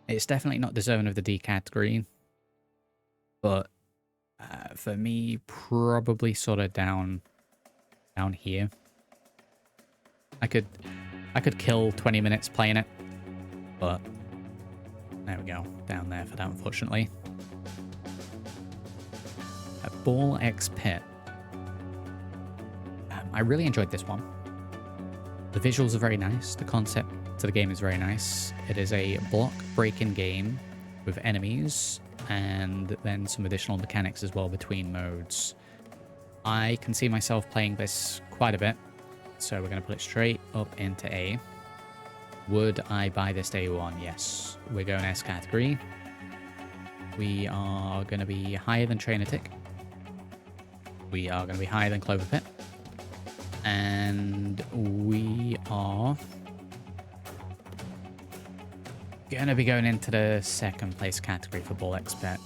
It's definitely not deserving of the D category, but for me, probably sort of down here. I could kill 20 minutes playing it, but there we go, down there for that, unfortunately. Ball X Pit. I really enjoyed this one. The visuals are very nice. The concept to the game is very nice. It is a block breaking game with enemies and then some additional mechanics as well between modes. I can see myself playing this quite a bit, so we're going to put it straight up into A. Would I buy this day one? Yes. We're going S category. We are going to be higher than Trainatic. We are going to be higher than Clover Pit. And we are going to be going into the second place category for Ball X Pit.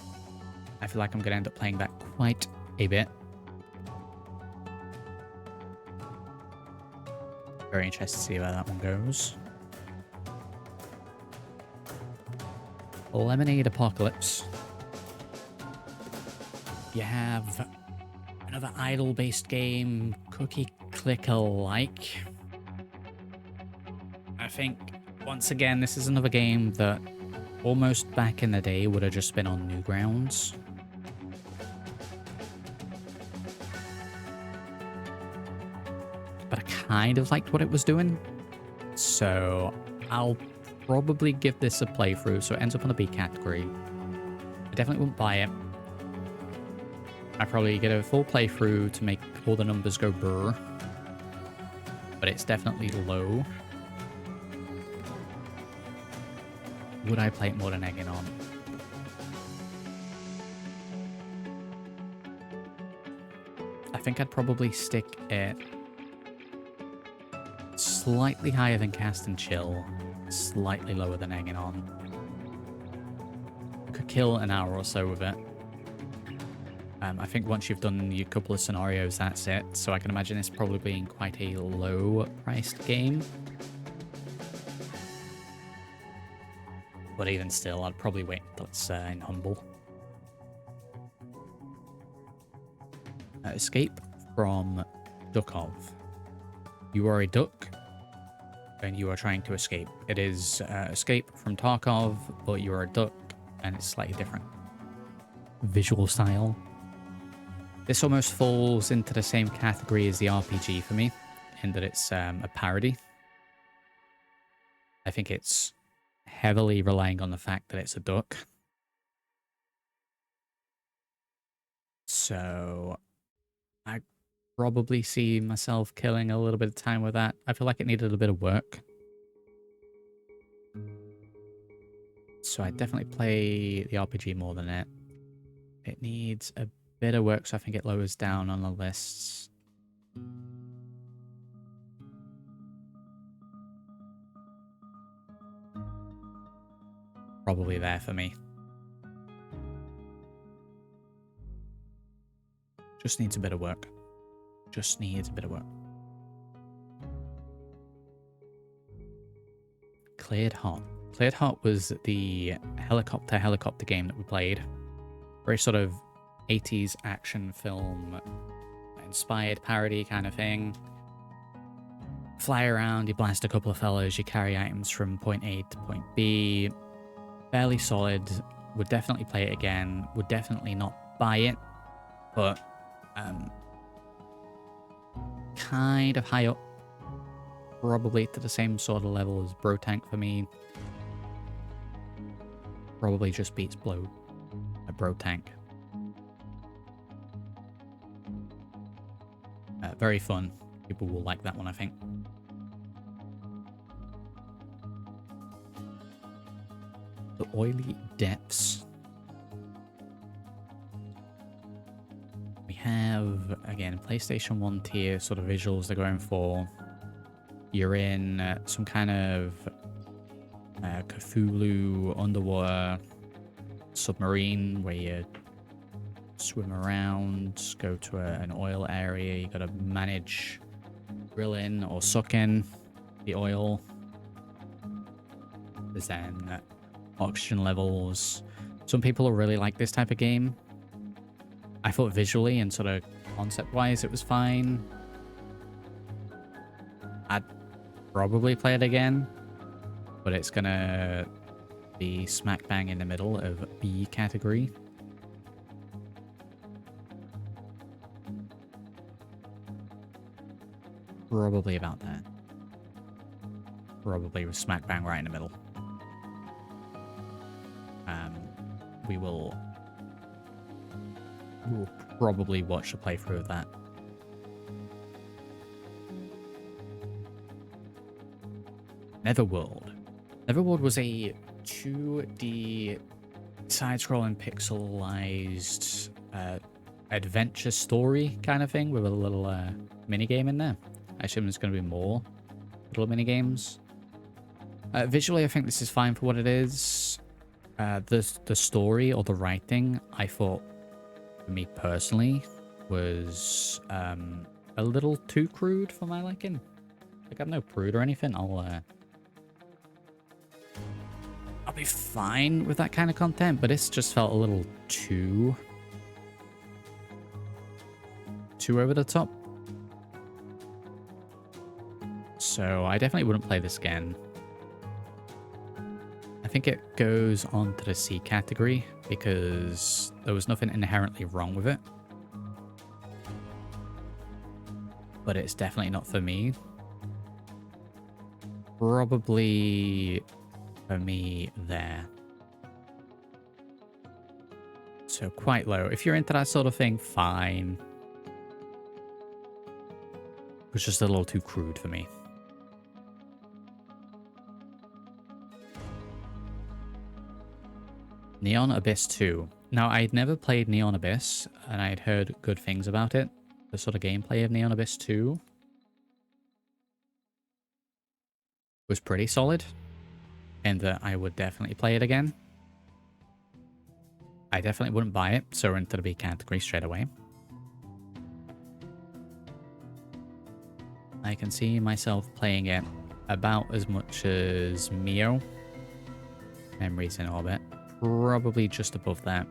I feel like I'm going to end up playing that quite a bit. Very interested to see where that one goes. Lemonade Apocalypse. You have another idle-based game, Cookie Clicker-like. I think, once again, this is another game that almost back in the day would have just been on Newgrounds. But I kind of liked what it was doing. So I'll probably give this a playthrough, so it ends up on the B category. I definitely wouldn't buy it. I'd probably get a full playthrough to make all the numbers go brr. But it's definitely low. Would I play it more than egging on? I think I'd probably stick it slightly higher than Cast and Chill, slightly lower than egging on. Could kill an hour or so with it. I think once you've done your couple of scenarios, that's it. So I can imagine this probably being quite a low-priced game. But even still, I'd probably wait until it's in Humble. Escape from Duckov. You are a duck, and you are trying to escape. It is Escape from Tarkov, but you are a duck, and it's slightly different visual style. This almost falls into the same category as the RPG for me, in that it's a parody. I think it's heavily relying on the fact that it's a duck. So I probably see myself killing a little bit of time with that. I feel like it needed a bit of work. So I definitely play the RPG more than it. It needs a bit of work, so I think it lowers down on the lists. Probably there for me. Just needs a bit of work. Just needs a bit of work. Cleared Hot. Cleared Hot was the helicopter game that we played. Very sort of 80s action film inspired parody kind of thing. Fly around, you blast a couple of fellas, you carry items from point A to point B. Fairly solid. Would definitely play it again. Would definitely not buy it. But kind of high up. Probably to the same sort of level as Bro Tank for me. Probably just beats Bro Tank. Very fun. People will like that one, I think. The Oily Depths. We have, again, PlayStation 1 tier sort of visuals they're going for. You're in some kind of Cthulhu underwater submarine where you swim around, go to an oil area. You gotta manage drilling or sucking the oil. There's then oxygen levels. Some people really like this type of game. I thought visually and sort of concept-wise it was fine. I'd probably play it again, but it's gonna be smack bang in the middle of B category. Probably about that. Probably with smack bang right in the middle. We'll probably watch a playthrough of that. Netherworld. Netherworld was a 2D side-scrolling pixelized adventure story kind of thing with a little mini-game in there. I assume there's going to be more little mini-games. Visually, I think this is fine for what it is. The story or the writing, I thought, for me personally, was a little too crude for my liking. Like, I'm no prude or anything. I'll be fine with that kind of content, but this just felt a little too over the top. So I definitely wouldn't play this again. I think it goes on to the C category because there was nothing inherently wrong with it. But it's definitely not for me. Probably for me there. So quite low. If you're into that sort of thing, fine. It was just a little too crude for me. Neon Abyss 2. Now, I'd never played Neon Abyss, and I'd heard good things about it. The sort of gameplay of Neon Abyss 2 was pretty solid, and that I would definitely play it again. I definitely wouldn't buy it, so we're into the B category straight away. I can see myself playing it about as much as Mio. Memories in Orbit. Probably just above that.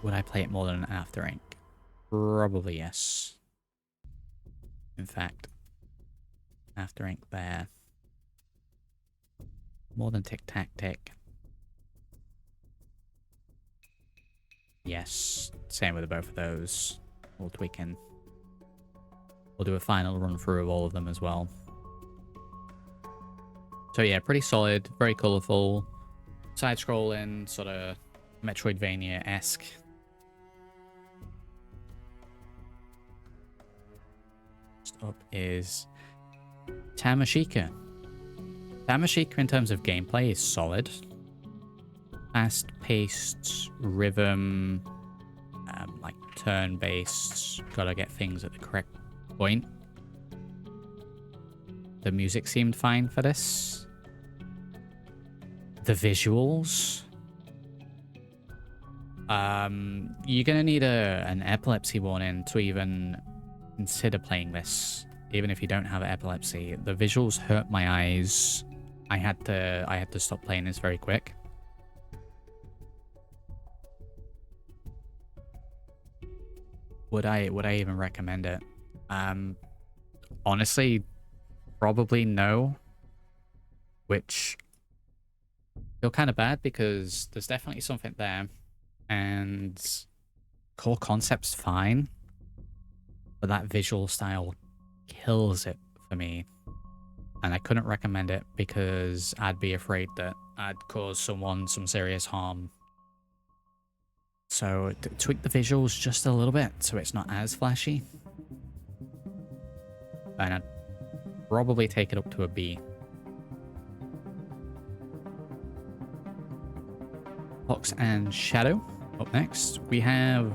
Would I play it more than After Ink? Probably yes. In fact, After Ink there. More than Tic Tac Tick. Yes, same with both of those. We'll tweak in. We'll do a final run through of all of them as well. So yeah, pretty solid, very colourful, side-scrolling, sort of Metroidvania-esque. Next up is Tamashika. Tamashika in terms of gameplay is solid. Fast-paced, rhythm, like turn-based, gotta get things at the correct point. The music seemed fine for this. the visuals. You're gonna need an epilepsy warning to even consider playing this, even if you don't have epilepsy. The visuals hurt my eyes. I had to stop playing this very quick. Would I even recommend it? Honestly, probably no. Which I feel kind of bad because there's definitely something there, and core concept's fine, but that visual style kills it for me, and I couldn't recommend it because I'd be afraid that I'd cause someone some serious harm. So tweak the visuals just a little bit so it's not as flashy, and I'd probably take it up to a B. Fox and Shadow. Up next, we have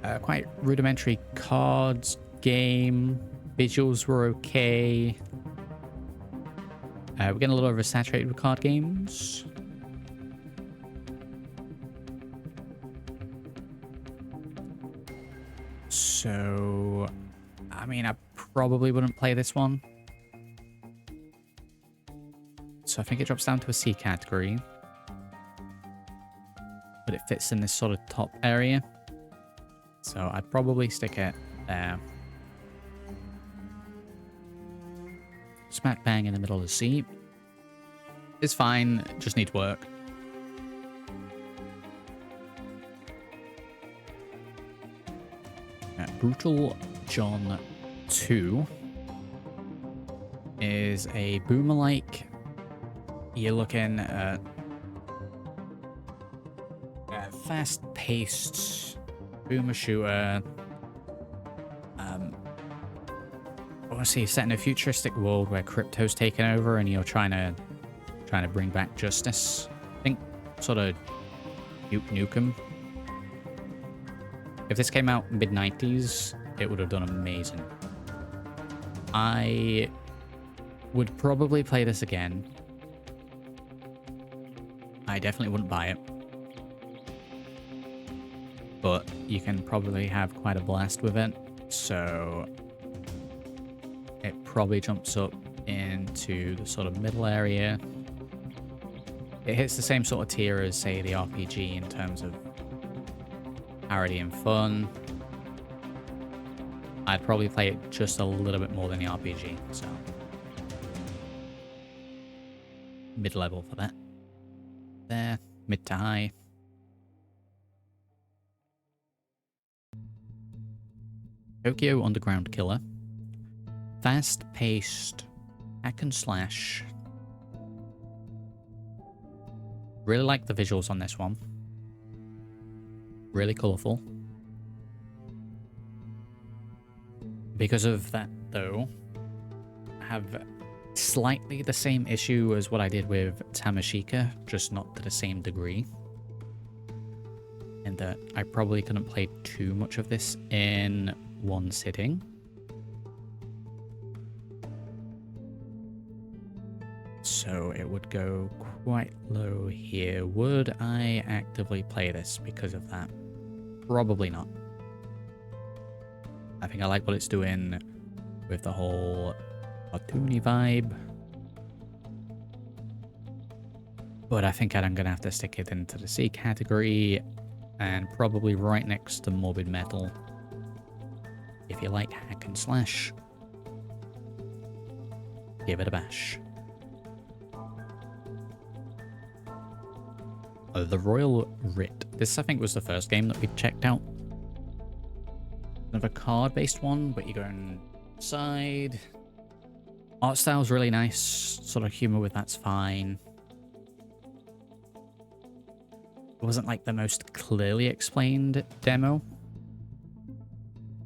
a quite rudimentary cards game. Visuals were okay. We're getting a little oversaturated with card games. So, I mean, I probably wouldn't play this one. So I think it drops down to a C category. But it fits in this sort of top area. So I'd probably stick it there. Smack bang in the middle of the C. It's fine, just needs work. Brutal John 2 is a boomer-like. You're looking at fast-paced boomer shooter. Obviously set in a futuristic world where crypto's taken over and you're trying to bring back justice. Think sort of Duke Nukem. If this came out mid-90s, it would have done amazing. I would probably play this again. I definitely wouldn't buy it. But you can probably have quite a blast with it, so it probably jumps up into the sort of middle area. It hits the same sort of tier as, say, the RPG in terms of parody and fun. I'd probably play it just a little bit more than the RPG, so mid-level for that. There, mid to high. Tokyo Underground Killer. Fast-paced hack and slash. Really like the visuals on this one. Really colourful. Because of that, though, I have slightly the same issue as what I did with Tamashika, just not to the same degree. And that I probably couldn't play too much of this in one sitting. So it would go quite low here. Would I actively play this because of that? Probably not. I think I like what it's doing with the whole cartoony vibe. But I think I'm going to have to stick it into the C category and probably right next to Morbid Metal. If you like hack and slash, give it a bash. The Royal Writ. This, I think, was the first game that we checked out. Another card-based one, but you go inside. Art style's really nice. Sort of humor with that's fine. It wasn't like the most clearly explained demo.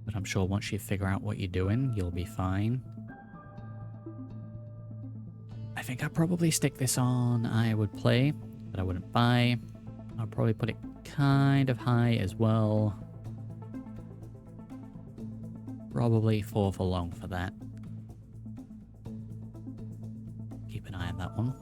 But I'm sure once you figure out what you're doing, you'll be fine. I think I'd probably stick this on I would play, but I wouldn't buy. I'll probably put it kind of high as well. Probably 4 for long for that. Keep an eye on that one.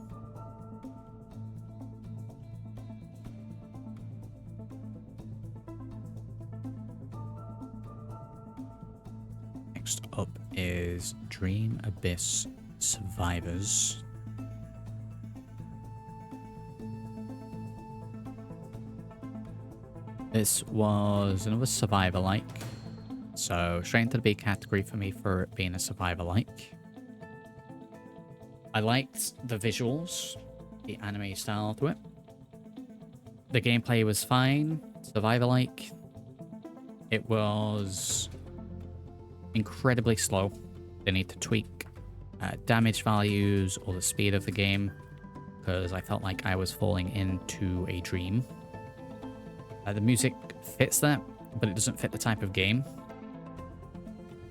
Next up is Dream Abyss Survivors. This was another survivor-like, so straight into the B category for me for it being a survivor-like. I liked the visuals, the anime style to it. The gameplay was fine, survivor-like. It was incredibly slow. They need to tweak damage values or the speed of the game, because I felt like I was falling into a dream. The music fits that, but it doesn't fit the type of game.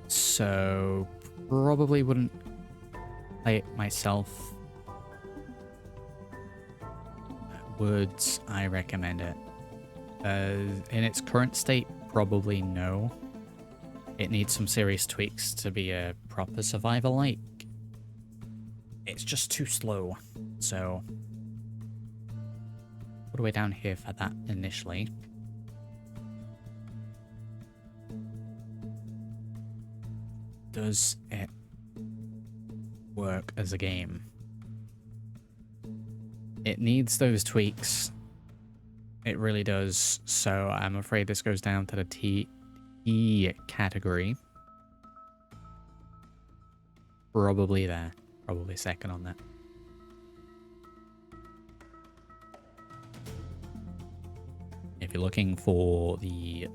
So probably wouldn't play it myself. Would I recommend it? In its current state, probably no. It needs some serious tweaks to be a proper survivor-like. It's just too slow. So all the way down here for that initially. Does it work as a game? It needs those tweaks. It really does. So I'm afraid this goes down to the T category. Probably there. Probably second on that. If you're looking for the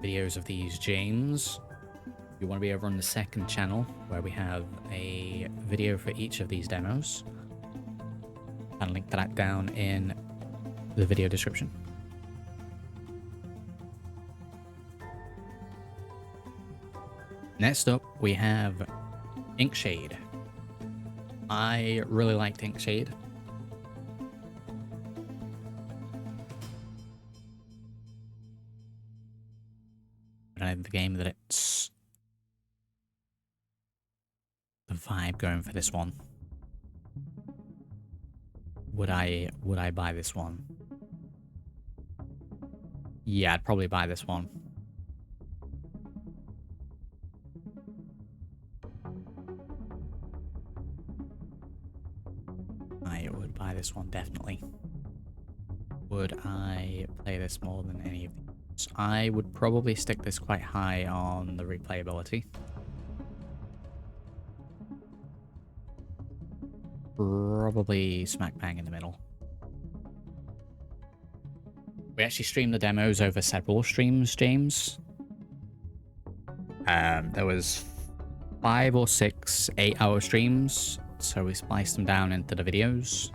videos of these James, you want to be over on the second channel where we have a video for each of these demos. I'll link to that down in the video description. Next up, we have Inkshade. I really liked Inkshade. But I have the game that it's the vibe going for this one. Would I buy this one? Yeah, I'd probably buy this one. I would buy this one, definitely. Would I play this more than any of these? I would probably stick this quite high on the replayability. Probably smack bang in the middle. We actually streamed the demos over several streams, James. There was 5 or 6 8-hour streams, so we spliced them down into the videos.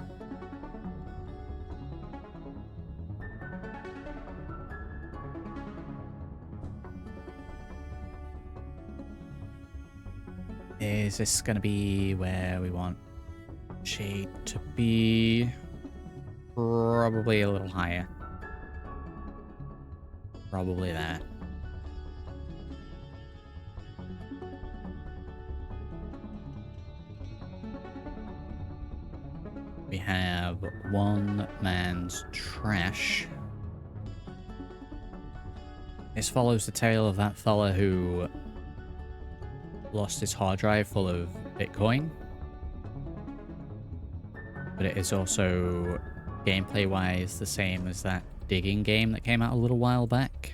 Is this going to be where we want Shade to be? Probably a little higher. Probably there. We have One Man's Trash. This follows the tale of that fella who lost his hard drive full of Bitcoin. But it is also gameplay-wise the same as that digging game that came out a little while back.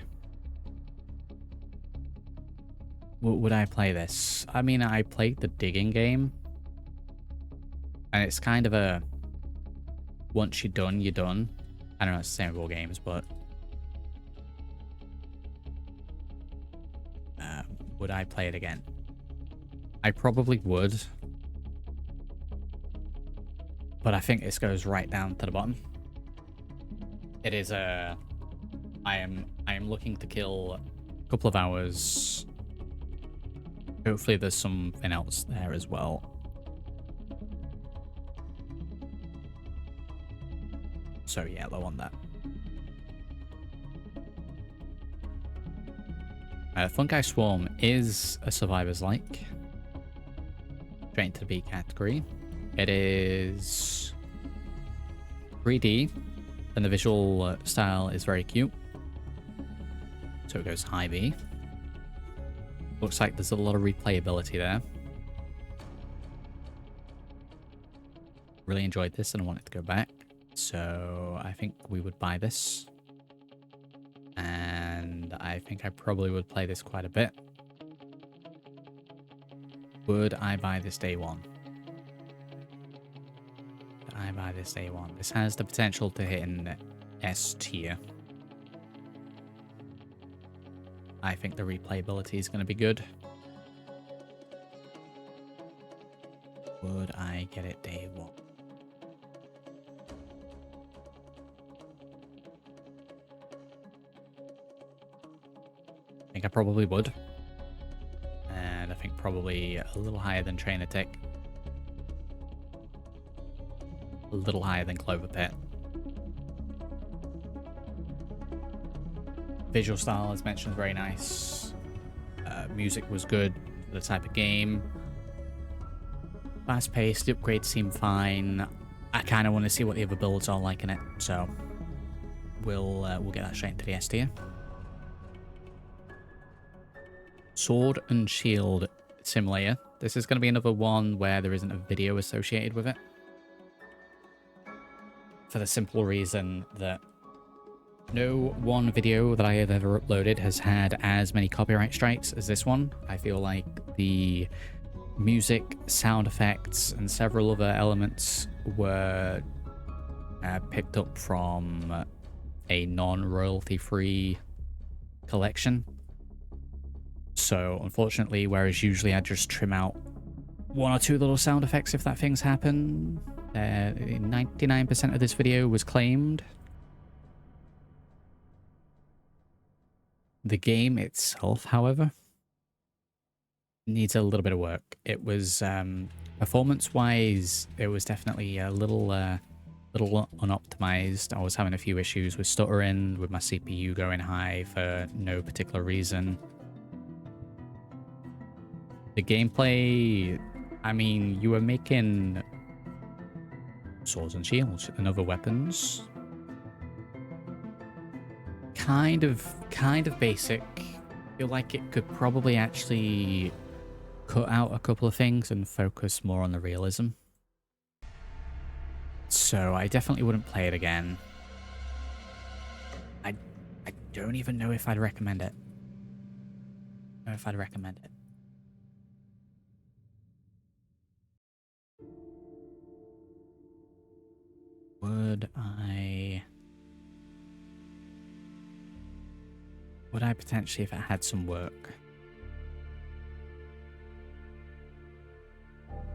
Would I play this? I mean, I played the digging game. And it's kind of a... once you're done, you're done. I don't know, it's the same with all games, but... would I play it again? I probably would. But I think this goes right down to the bottom. It is a... I am looking to kill a couple of hours. Hopefully there's something else there as well. So yeah, low on that. Fungi Swarm is a survivor's like. Straight into the B category. It is 3D, and the visual style is very cute. So it goes high B. Looks like there's a lot of replayability there. Really enjoyed this and I wanted to go back. So I think we would buy this. And I think I probably would play this quite a bit. Would I buy this day one? Would I buy this day one? This has the potential to hit in S tier. I think the replayability is going to be good. Would I get it day one? I think I probably would. And I think probably a little higher than Trainer Tech. A little higher than Clover Pit. Visual style, as mentioned, is very nice. Music was good for the type of game. Fast paced, the upgrades seem fine. I kind of want to see what the other builds are like in it, so we'll get that straight into the S tier. Sword and Shield Simulator. This is going to be another one where there isn't a video associated with it. For the simple reason that no one video that I have ever uploaded has had as many copyright strikes as this one. I feel like the music, sound effects, and several other elements were picked up from a non-royalty free collection. So unfortunately, whereas usually I just trim out one or two little sound effects if that things happen, 99% of this video was claimed. The game itself, however, needs a little bit of work. It was performance-wise, it was definitely a little unoptimized. I was having a few issues with stuttering, with my CPU going high for no particular reason. The gameplay, I mean, you were making swords and shields and other weapons. Kind of basic. Feel like it could probably actually cut out a couple of things and focus more on the realism. So I definitely wouldn't play it again. I don't even know if I'd recommend it. I don't know if I'd recommend it. Would I potentially if it had some work?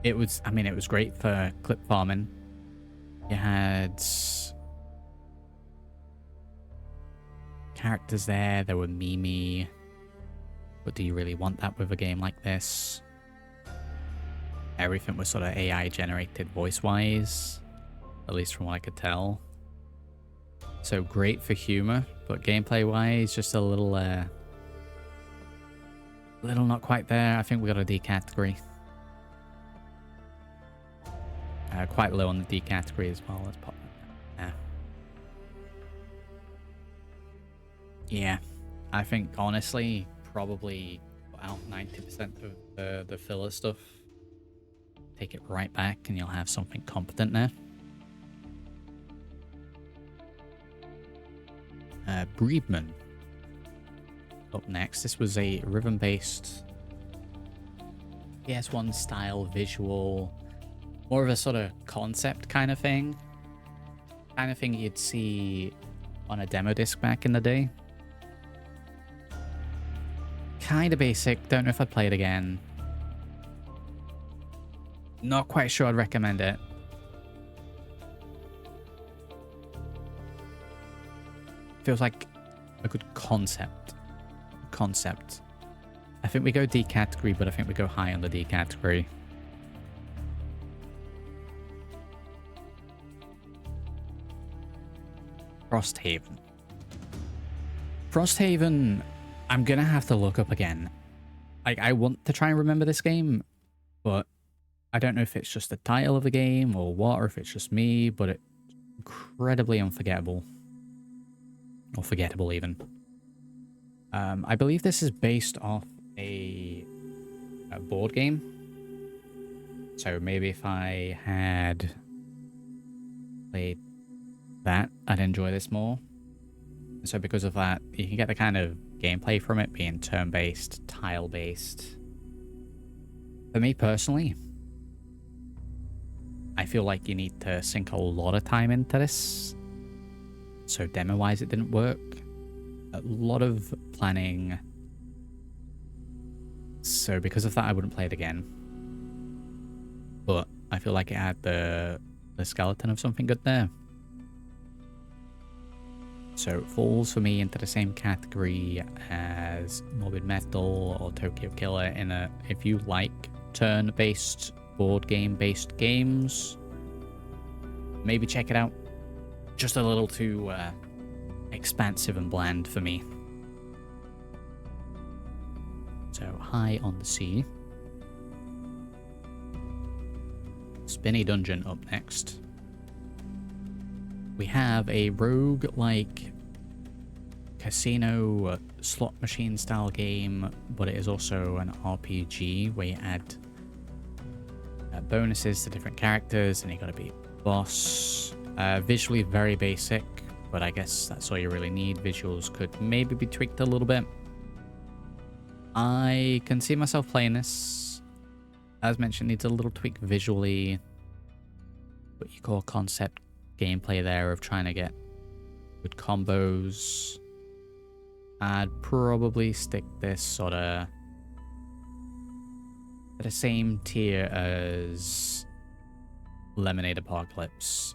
It was, I mean, it was great for clip farming. You had characters there, there were Mimi. But do you really want that with a game like this? Everything was sort of AI generated voice-wise, at least from what I could tell. So great for humor, but gameplay-wise, just a little not quite there. I think we got a D category. Quite low on the D category as well. Let's pop that. Yeah, I think honestly, probably about 90% of the filler stuff. Take it right back, and you'll have something competent there. Breedman. Up next, this was a rhythm-based PS1 style visual, more of a sort of concept kind of thing. Kind of thing you'd see on a demo disc back in the day. Kind of basic, don't know if I'd play it again. Not quite sure I'd recommend it. Feels like a good concept. I think we go D category, but I think we go high on the D category. Frosthaven. Frosthaven, I'm gonna have to look up again. Like, I want to try and remember this game, but I don't know if it's just the title of the game or what, or if it's just me, but it's incredibly unforgettable. Or forgettable, even. I believe this is based off a board game. So maybe if I had played that, I'd enjoy this more. So because of that, you can get the kind of gameplay from it being turn-based, tile-based. For me personally, I feel like you need to sink a lot of time into this. So demo-wise, it didn't work. A lot of planning. So because of that, I wouldn't play it again. But I feel like it had the skeleton of something good there. So it falls for me into the same category as Morbid Metal or Tokyo Killer in a, if you like turn-based, board game-based games, maybe check it out. Just a little too expansive and bland for me. So High on the Sea. Spinny Dungeon up next. We have a rogue-like casino slot machine style game, but it is also an RPG where you add bonuses to different characters and you gotta be boss. Visually very basic, but I guess that's all you really need. Visuals could maybe be tweaked a little bit. I can see myself playing this. As mentioned, needs a little tweak visually. What you call concept gameplay there of trying to get good combos. I'd probably stick this sort of at the same tier as Lemonade Apocalypse.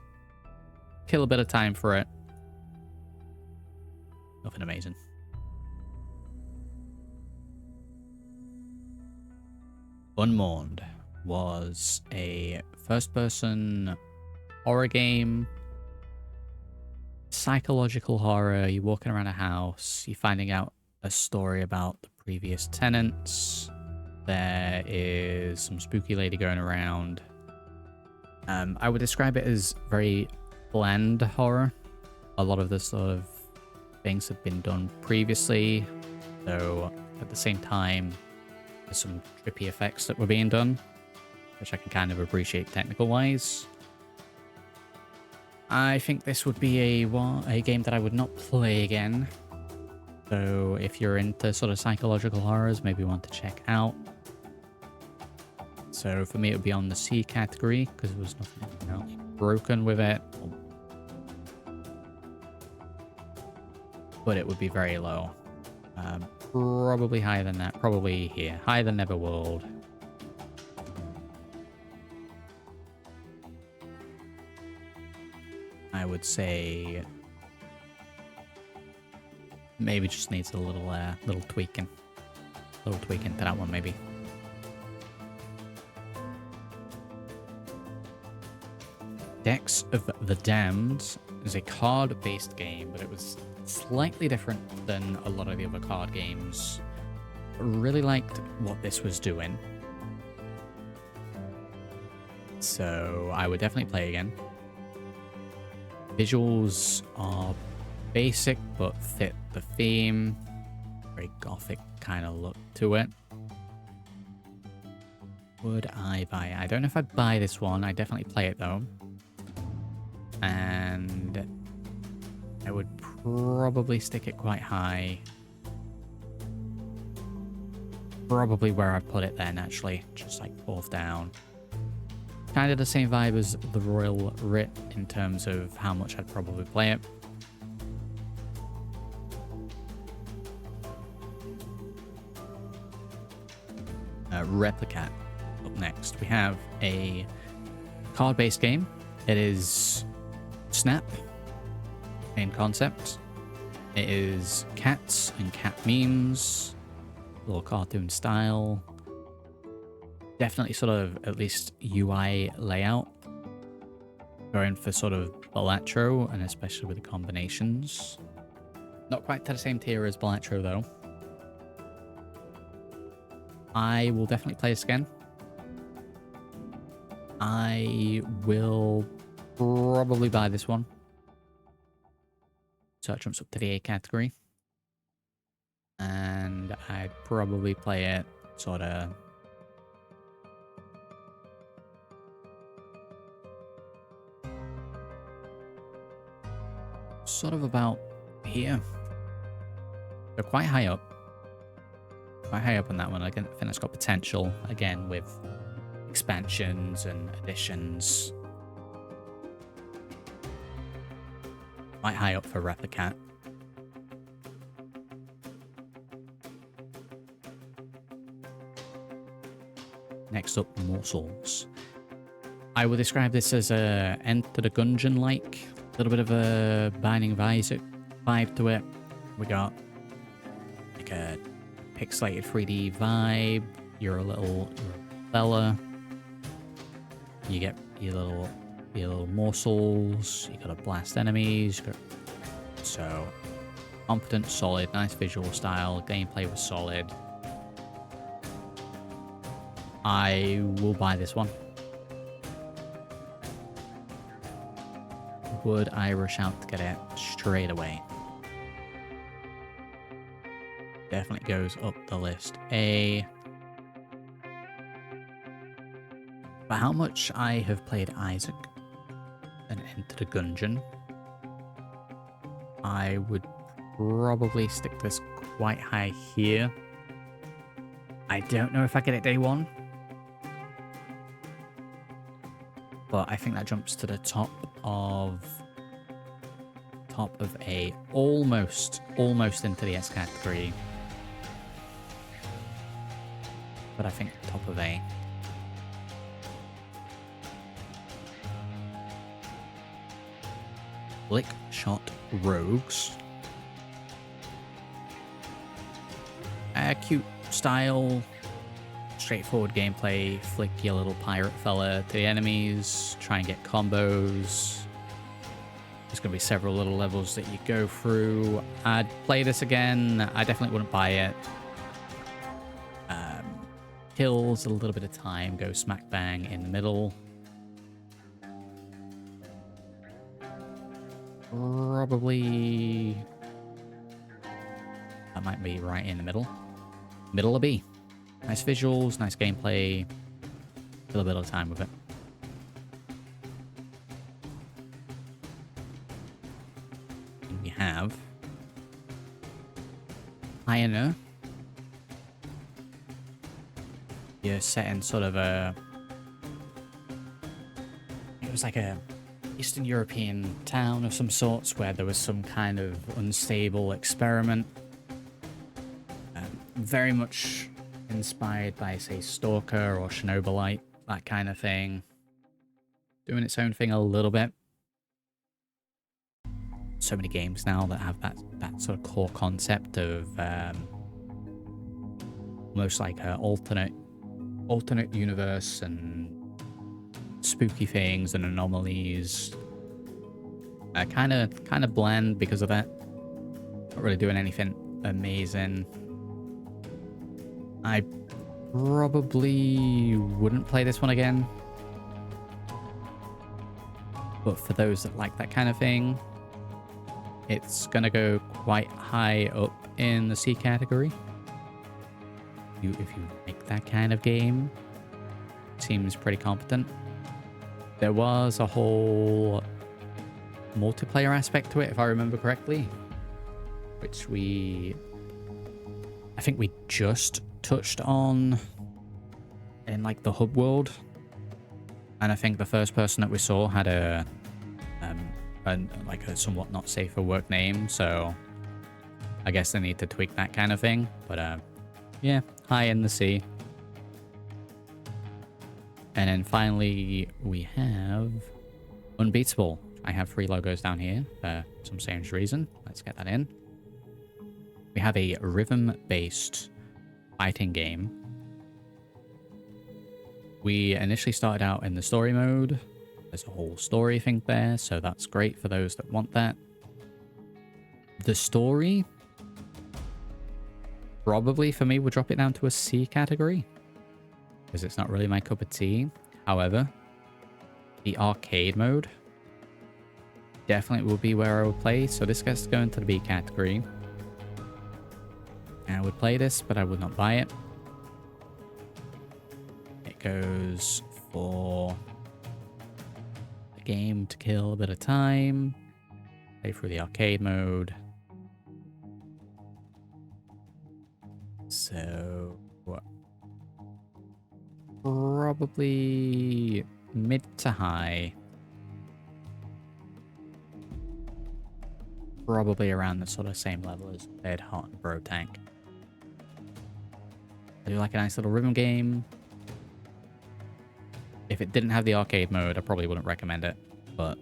Kill a bit of time for it. Nothing amazing. Unmourned was a first-person horror game. Psychological horror. You're walking around a house. You're finding out a story about the previous tenants. There is some spooky lady going around. I would describe it as very bland horror. A lot of the sort of things have been done previously, though at the same time there's some trippy effects that were being done, which I can kind of appreciate technical wise. I think this would be a game that I would not play again. So if you're into sort of psychological horrors, maybe you want to check out. So for me, it would be on the C category because there was nothing else broken with it. But it would be very low. Probably higher than that. Probably here. Higher than Neverworld. I would say maybe just needs a little tweaking. A little tweaking to that one maybe. Decks of the Damned is a card-based game, but it was slightly different than a lot of the other card games. I really liked what this was doing. So I would definitely play again. Visuals are basic, but fit the theme. Very gothic kind of look to it. Would I buy it? I don't know if I'd buy this one. I'd definitely play it though. And I would probably stick it quite high. Probably where I put it then, actually. Just like fourth down. Kind of the same vibe as the Royal Writ in terms of how much I'd probably play it. Replicat up next. We have a card-based game. It is Snap in concept. It is cats and cat memes, little cartoon style. Definitely sort of at least UI layout. Going for sort of Balatro, and especially with the combinations. Not quite to the same tier as Balatro though. I will definitely play this again. I will probably buy this one. So it jumps up to the A category. And I'd probably play it sort of about here. They're quite high up. Quite high up on that one. I think that's got potential, again, with expansions and additions. Quite high up for Replicat. Next up, Morsels. I would describe this as a Enter the Gungeon-like. A little bit of a Binding of Isaac vibe to it. We got like a pixelated 3D vibe. You're a fella. You get your little morsels. You gotta blast enemies. So competent, solid, nice visual style. Gameplay was solid. I will buy this one. Would I rush out to get it straight away? Definitely goes up the list. But how much I have played Isaac and Enter the Gungeon, I would probably stick this quite high here. I don't know if I get it day one, but I think that jumps to the top of A, almost into the S category, but I think top of A. Flick Shot Rogues. Cute style, straightforward gameplay. Flick your little pirate fella to the enemies, try and get combos. There's going to be several little levels that you go through. I'd play this again. I definitely wouldn't buy it. Kills a little bit of time, go smack bang in the middle. Probably that might be right in the middle. Middle of B. Nice visuals, nice gameplay. A little bit of time with it. And we have Pioneer. You're set in sort of a... It was like a Eastern European town of some sorts where there was some kind of unstable experiment. Very much inspired by, say, Stalker or Chernobyl, that kind of thing. Doing its own thing a little bit. So many games now that have that sort of core concept of almost like an alternate universe and spooky things and anomalies. Kind of bland because of that. Not really doing anything amazing. I probably wouldn't play this one again. But for those that like that kind of thing, it's gonna go quite high up in the C category. If you like that kind of game, seems pretty competent. There was a whole multiplayer aspect to it, if I remember correctly, which I think we just touched on in like the hub world, and I think the first person that we saw had a somewhat not safe for work name, so I guess they need to tweak that kind of thing. But yeah, high in the C. And then finally we have Unbeatable. I have 3 logos down here for some strange reason. Let's get that in. We have a rhythm-based fighting game. We initially started out in the story mode. There's a whole story thing there, so that's great for those that want that. The story, probably for me, would drop it down to a C category, because it's not really my cup of tea. However, the arcade mode definitely will be where I will play, so this gets to go into the B category. would play this, but I would not buy it. It goes for the game to kill a bit of time. Play through the arcade mode. So probably mid to high. Probably around the sort of same level as Dead Hot and Bro Tank. I do like a nice little rhythm game. If it didn't have the arcade mode, I probably wouldn't recommend it, but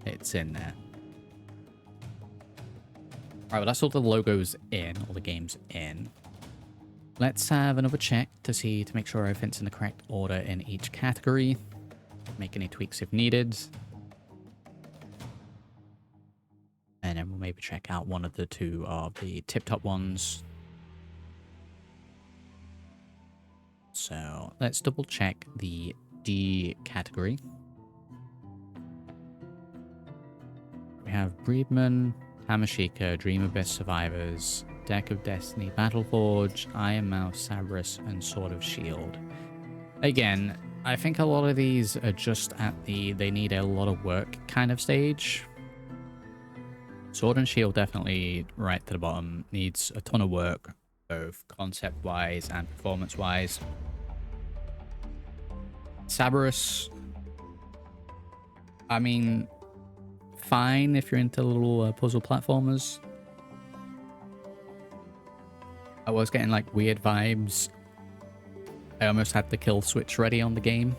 it's in there. Alright, well that's all the logos in, all the games in. Let's have another check to make sure everything's in the correct order in each category. Make any tweaks if needed. And then we'll maybe check out one of the two of the tip-top ones. So let's double check the D category. We have Breedman, Hamashika, Dream Abyss Survivors, Deck of Destiny, Battleforge, Iron Mouse, Cerberus, and Sword of Shield. Again, I think a lot of these are just at the they need a lot of work kind of stage. Sword and Shield definitely right to the bottom. Needs a ton of work, both concept-wise and performance-wise. Cerberus, I mean, fine if you're into little puzzle platformers. I was getting like weird vibes. I almost had the kill switch ready on the game.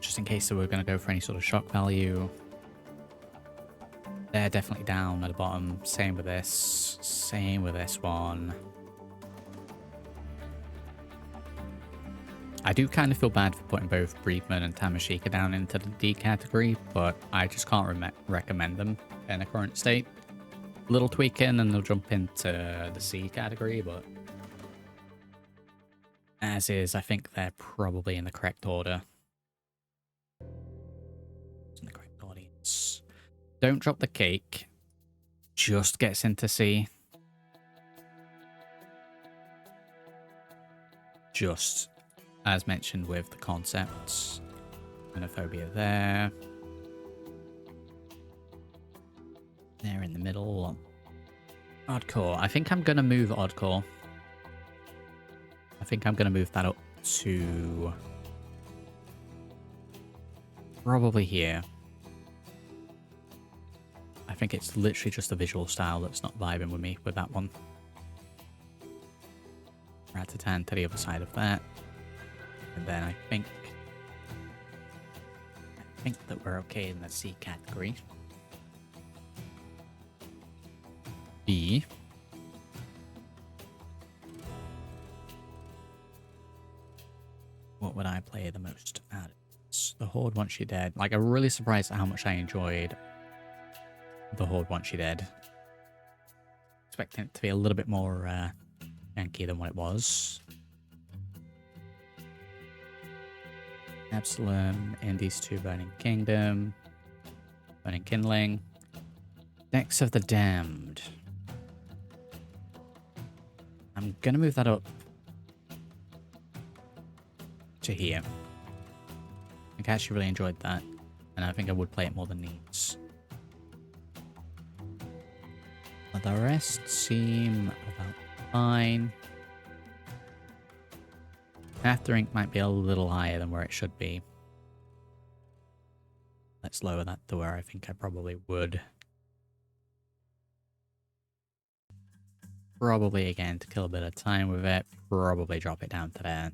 Just in case they were going to go for any sort of shock value. They're definitely down at the bottom. Same with this. Same with this one. I do kind of feel bad for putting both Breedman and Tamashika down into the D category, but I just can't recommend them in the current state. A little tweaking and they'll jump into the C category, but as is, I think they're probably in the correct order. In the correct audience. Don't Drop the Cake just gets into C. Just as mentioned with the concepts. Xenophobia there. There in the middle. Oddcore. I think I'm going to move Oddcore. I think I'm going to move that up to probably here. I think it's literally just the visual style that's not vibing with me with that one. Ratatan to the other side of that. And then I think that we're okay in the C category. B. What would I play the most out of this? The Horde Wants You Dead. Like, I'm really surprised at how much I enjoyed The Horde Wants You Dead. Expecting it to be a little bit more janky than what it was. Absalom, Indies 2, Burning Kingdom, Burning Kindling, Decks of the Damned. I'm gonna move that up to here. I actually really enjoyed that, and I think I would play it more than needs. But the rest seem about fine. After Ink might be a little higher than where it should be. Let's lower that to where I think I probably would. Probably, again, to kill a bit of time with it, probably drop it down to there.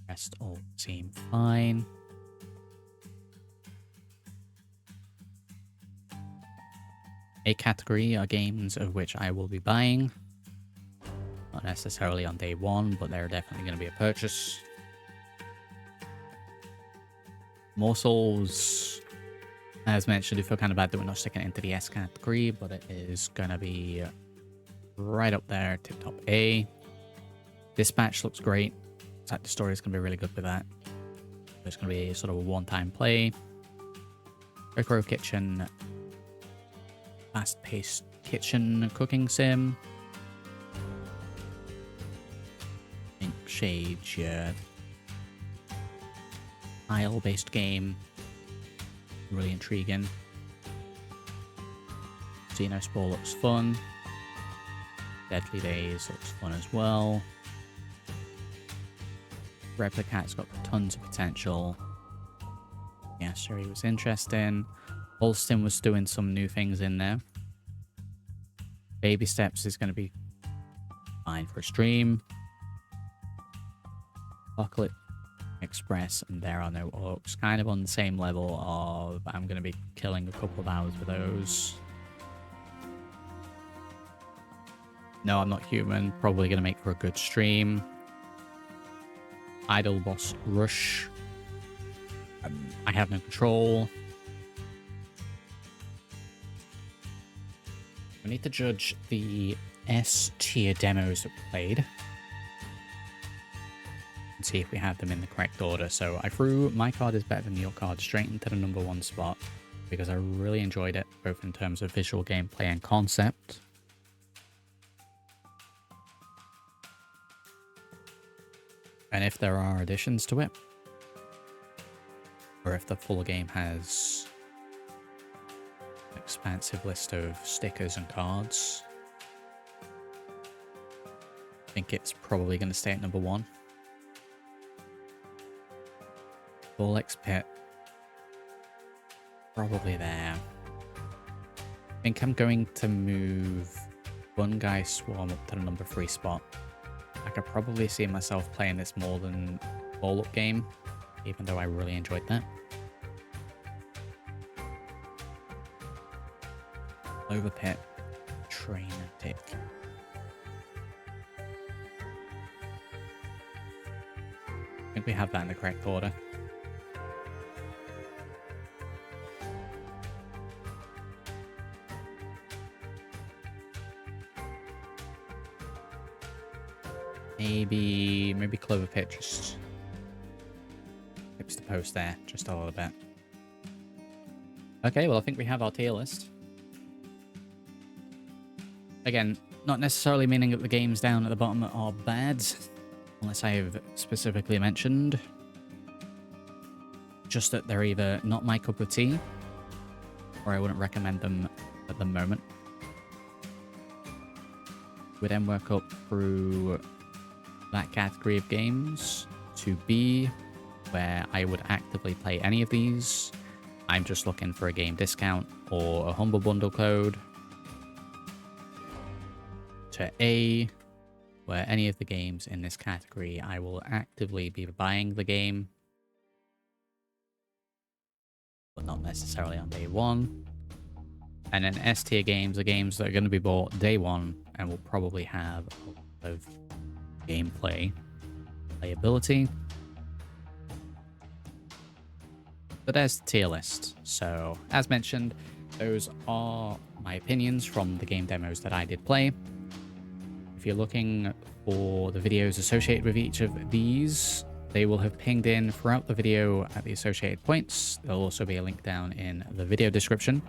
Rest all seem fine. A category are games of which I will be buying. Not necessarily on day one, but they're definitely going to be a purchase. Morsels, as mentioned, I feel kind of bad that we're not sticking it into the S category, but it is going to be right up there, tip-top A. Dispatch looks great. Looks like the story is going to be really good with that. It's going to be sort of a one-time play. Oak Grove Kitchen fast-paced kitchen cooking sim. I think Shade's your tile-based game. Really intriguing. Xenospore looks fun. Deadly Days looks fun as well. Replicat's got tons of potential. Yeah, sure, he was interesting. Holston was doing some new things in there. Baby Steps is going to be fine for a stream. Apocalypse Express and There Are No Orcs, kind of on the same level of I'm going to be killing a couple of hours for those. No, I'm Not Human, probably going to make for a good stream. Idle Boss Rush, I Have No Control. We need to judge the S tier demos that we played and see if we have them in the correct order. So I threw My Card Is Better Than Your Card straight into the #1 spot because I really enjoyed it, both in terms of visual gameplay and concept. And if there are additions to it, or if the full game has an expansive list of stickers and cards, I think it's probably going to stay at #1. Vorlex Pit, probably there. I think I'm going to move One Guy Swarm up to the #3 spot. I could probably see myself playing this more than Ball Up Game, even though I really enjoyed that. Overpit, Trainatic. I think we have that in the correct order. Maybe Clover Pit just tips the post there just a little bit. Okay, well I think we have our tier list. Again, not necessarily meaning that the games down at the bottom are bad, unless I have specifically mentioned. Just that they're either not my cup of tea, or I wouldn't recommend them at the moment. We then work up through that category of games to B, where I would actively play any of these. I'm just looking for a game discount or a Humble Bundle code. To A, where any of the games in this category I will actively be buying the game, but not necessarily on day one. And then S tier games are games that are going to be bought day one and will probably have a lot of gameplay, playability. But there's the tier list. So, as mentioned, those are my opinions from the game demos that I did play. If you're looking for the videos associated with each of these, they will have pinged in throughout the video at the associated points. There'll also be a link down in the video description.